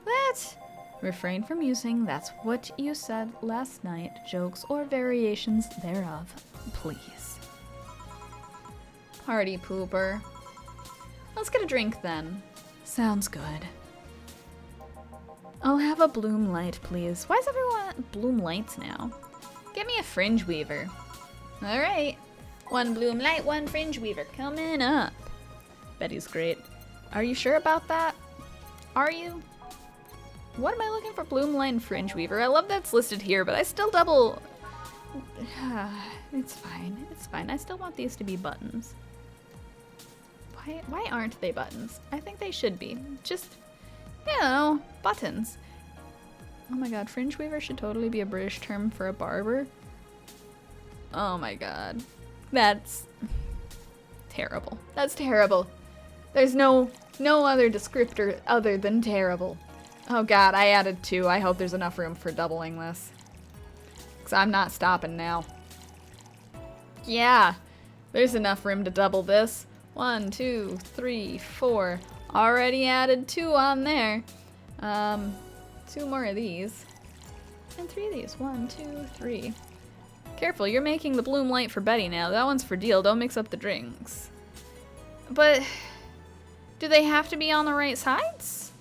What? Refrain from using "that's what you said last night" jokes or variations thereof, please. Party pooper. Let's get a drink then. Sounds good. I'll have a bloom light, please. Why is everyone bloom lights now? Get me a fringe weaver. All right. 1 bloom light, 1 fringe weaver. Coming up. Betty's great. Are you sure about that? Are you? What am I looking for? Bloom light and fringe weaver. I love that's listed here, but I still double... It's fine. It's fine. I still want these to be buttons. Why aren't they buttons? I think they should be. Just, you know, buttons. Oh my god, fringe weaver should totally be a British term for a barber. Oh my god. That's terrible. That's terrible. There's no other descriptor other than terrible. Oh god, I added 2. I hope there's enough room for doubling this. 'Cause I'm not stopping now. Yeah, there's enough room to double this. 1, 2, 3, 4. Already added 2 on there. 2 more of these. And 3 of these. 1, 2, 3. Careful, you're making the bloom light for Betty now. That one's for deal. Don't mix up the drinks. But do they have to be on the right sides?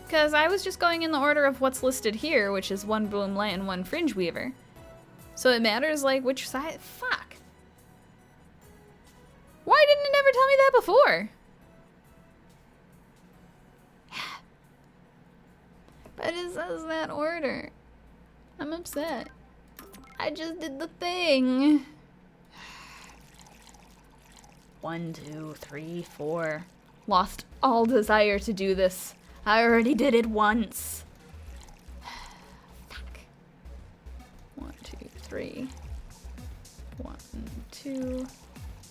Because I was just going in the order of what's listed here, which is 1 bloom light and 1 fringe weaver. So it matters, like, which side? Fuck. Why didn't it never tell me that before? But it says that order. I'm upset. I just did the thing. 1, 2, 3, 4. Lost all desire to do this. I already did it once. Fuck. 1, 2, 3. 1, 2.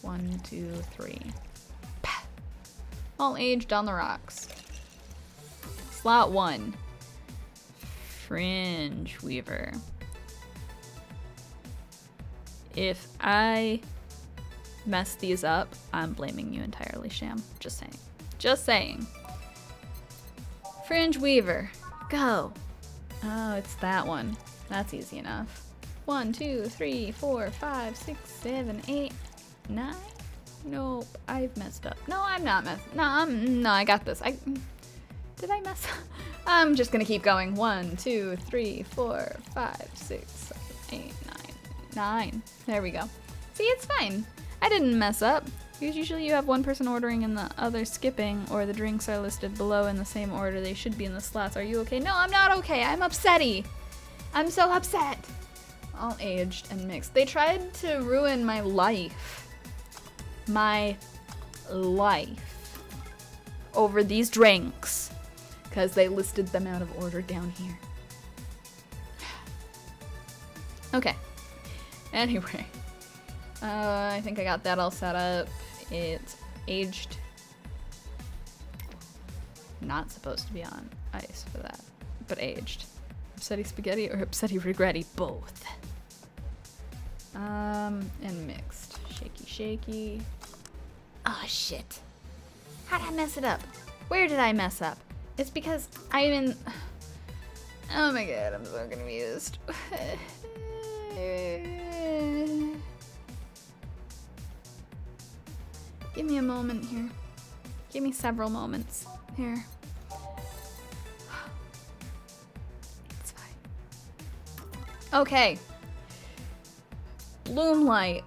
1, 2, 3. All aged on the rocks. Slot 1. Fringe weaver. If I mess these up, I'm blaming you entirely, Sham. Just saying. Just saying. Fringe weaver. Go. Oh, it's that one. That's easy enough. 1, 2, 3, 4, 5, 6, 7, 8, 9. Nope, I've messed up. No, I'm not messed. No, I got this. Did I mess up? I'm just gonna keep going. 1, 2, 3, 4, 5, 6, 7, 8, 9. There we go. See, it's fine. I didn't mess up. Because usually you have one person ordering and the other skipping, or the drinks are listed below in the same order they should be in the slots. Are you okay? No, I'm not okay. I'm upsetty. I'm so upset. All aged and mixed. They tried to ruin my life. My life. Over these drinks. Because they listed them out of order down here. Okay. Anyway. I think I got that all set up. It's aged. Not supposed to be on ice for that, but aged. Upsetty spaghetti or upsetty regretti? Both. And mixed. Shaky, shaky. Oh, shit. How'd I mess it up? Where did I mess up? It's because I'm in... Oh my god, I'm so confused. Give me a moment here. Give me several moments here. It's fine. Okay. Bloom light.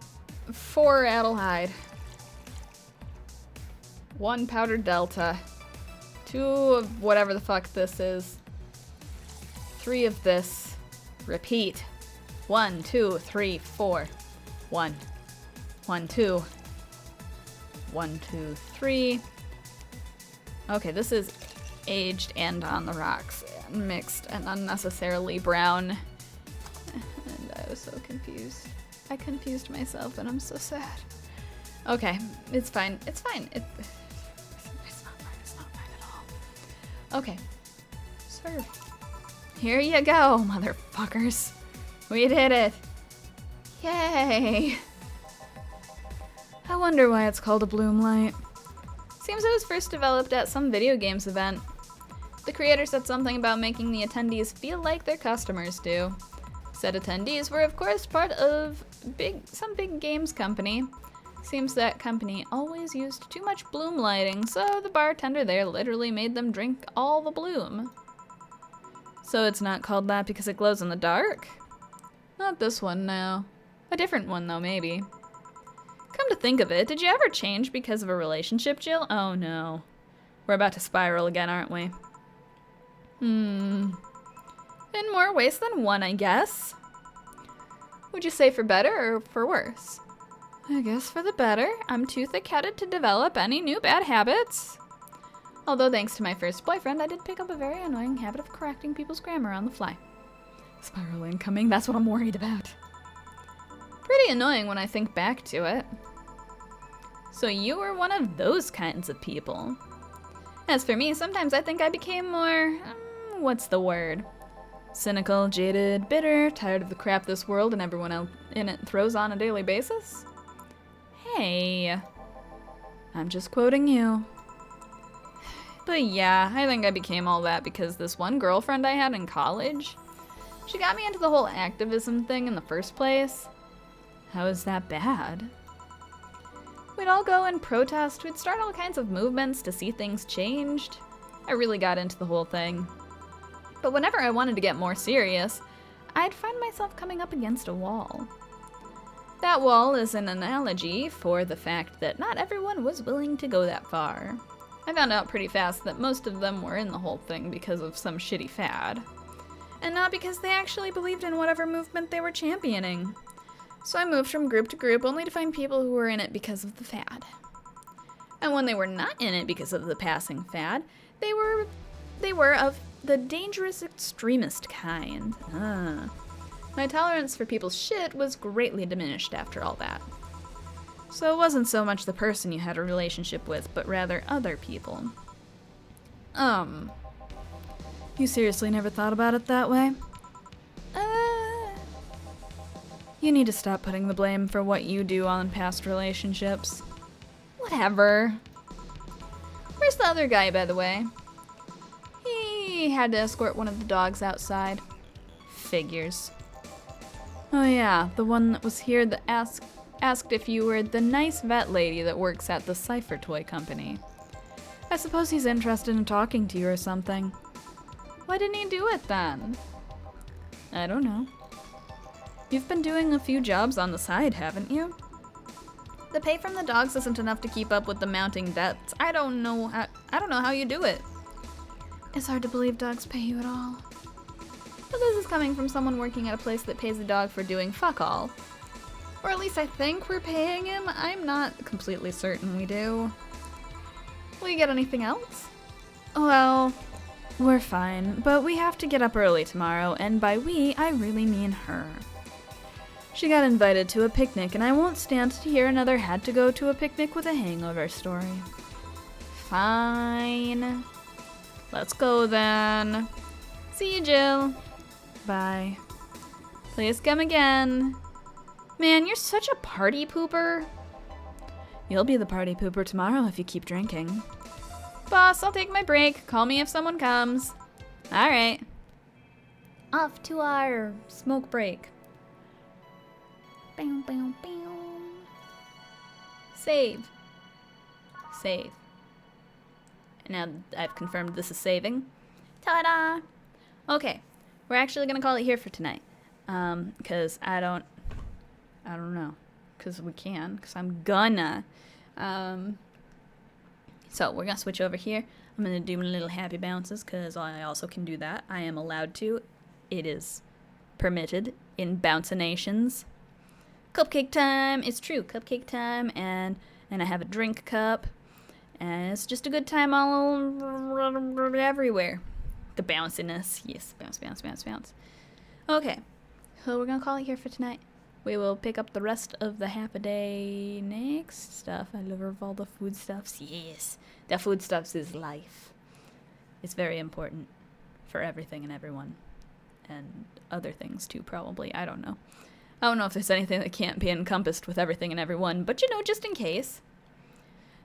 4 Adelhyde. 1 powdered delta. 2 of whatever the fuck this is. 3 of this. Repeat. 1, 2, 3, 4. 1. 1, 2. 1, 2, 3. Okay, this is aged and on the rocks, and mixed and unnecessarily brown. And I was so confused. I confused myself and I'm so sad. Okay, it's fine. It's fine. It's not fine. It's not fine at all. Okay. Serve. Here you go, motherfuckers. We did it. Yay. I wonder why it's called a bloom light. Seems it was first developed at some video games event. The creator said something about making the attendees feel like their customers do. Said attendees were of course part of some big games company. Seems that company always used too much bloom lighting, so the bartender there literally made them drink all the bloom. So it's not called that because it glows in the dark? Not this one, no. A different one though, maybe. Come to think of it, did you ever change because of a relationship, Jill? Oh no. We're about to spiral again, aren't we? In more ways than one, I guess. Would you say for better or for worse? I guess for the better. I'm too thick-headed to develop any new bad habits. Although thanks to my first boyfriend, I did pick up a very annoying habit of correcting people's grammar on the fly. Spiral incoming, that's what I'm worried about. Pretty annoying when I think back to it. So you were one of those kinds of people. As for me, sometimes I think I became more, what's the word? Cynical, jaded, bitter, tired of the crap this world and everyone else in it throws on a daily basis. Hey, I'm just quoting you. But yeah, I think I became all that because this one girlfriend I had in college, she got me into the whole activism thing in the first place. How is that bad? We'd all go and protest, we'd start all kinds of movements to see things changed. I really got into the whole thing. But whenever I wanted to get more serious, I'd find myself coming up against a wall. That wall is an analogy for the fact that not everyone was willing to go that far. I found out pretty fast that most of them were in the whole thing because of some shitty fad, and not because they actually believed in whatever movement they were championing. So I moved from group to group only to find people who were in it because of the fad. And when they were not in it because of the passing fad, they were of the dangerous extremist kind. My tolerance for people's shit was greatly diminished after all that. So it wasn't so much the person you had a relationship with, but rather other people. You seriously never thought about it that way? You need to stop putting the blame for what you do on past relationships. Whatever. Where's the other guy, by the way? He had to escort one of the dogs outside. Figures. Oh yeah, the one that was here that asked if you were the nice vet lady that works at the Cypher toy company. I suppose he's interested in talking to you or something. Why didn't he do it then? I don't know. You've been doing a few jobs on the side, haven't you? The pay from the dogs isn't enough to keep up with the mounting debts. I don't know how you do it. It's hard to believe dogs pay you at all. But this is coming from someone working at a place that pays a dog for doing fuck all. Or at least I think we're paying him. I'm not completely certain we do. Will you get anything else? Well, we're fine, but we have to get up early tomorrow, and by we, I really mean her. She got invited to a picnic, and I won't stand to hear another had to go to a picnic with a hangover story. Fine. Let's go then. See you, Jill. Bye. Please come again. Man, you're such a party pooper. You'll be the party pooper tomorrow if you keep drinking. Boss, I'll take my break. Call me if someone comes. All right. Off to our smoke break. Bow, bow, bow. Save. Save. Now I've confirmed this is saving. Ta-da! Okay, we're actually gonna call it here for tonight. Cause I don't know. Cause we can. Cause I'm gonna. So we're gonna switch over here. I'm gonna do my little happy bounces cause I also can do that. I am allowed to. It is permitted in Bouncinations. cupcake time. It's true, cupcake time, and I have a drink cup, and it's just a good time all everywhere. The bounciness, yes, bounce, bounce, bounce, bounce. Okay, so we're gonna call it here for tonight. We will pick up the rest of the half a day next stuff. I love all the foodstuffs. Yes, the foodstuffs is life. It's very important for everything and everyone, and other things too, probably. I don't know. I don't know if there's anything that can't be encompassed with everything and everyone, but just in case.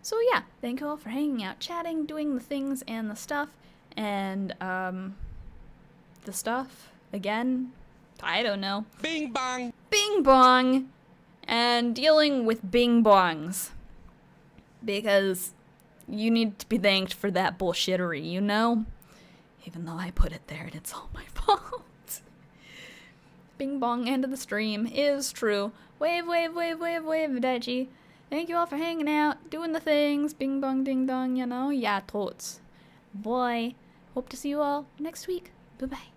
So yeah, thank you all for hanging out, chatting, doing the things and the stuff, and the stuff again. I don't know. Bing bong. Bing bong, and dealing with bing bongs, because you need to be thanked for that bullshittery, even though I put it there and it's all my fault. Bing bong, end of the stream is true. Wave, wave, wave, wave, wave, Daichi. Thank you all for hanging out, doing the things. Bing bong, ding dong, yeah, totes. Boy, hope to see you all next week. Bye bye.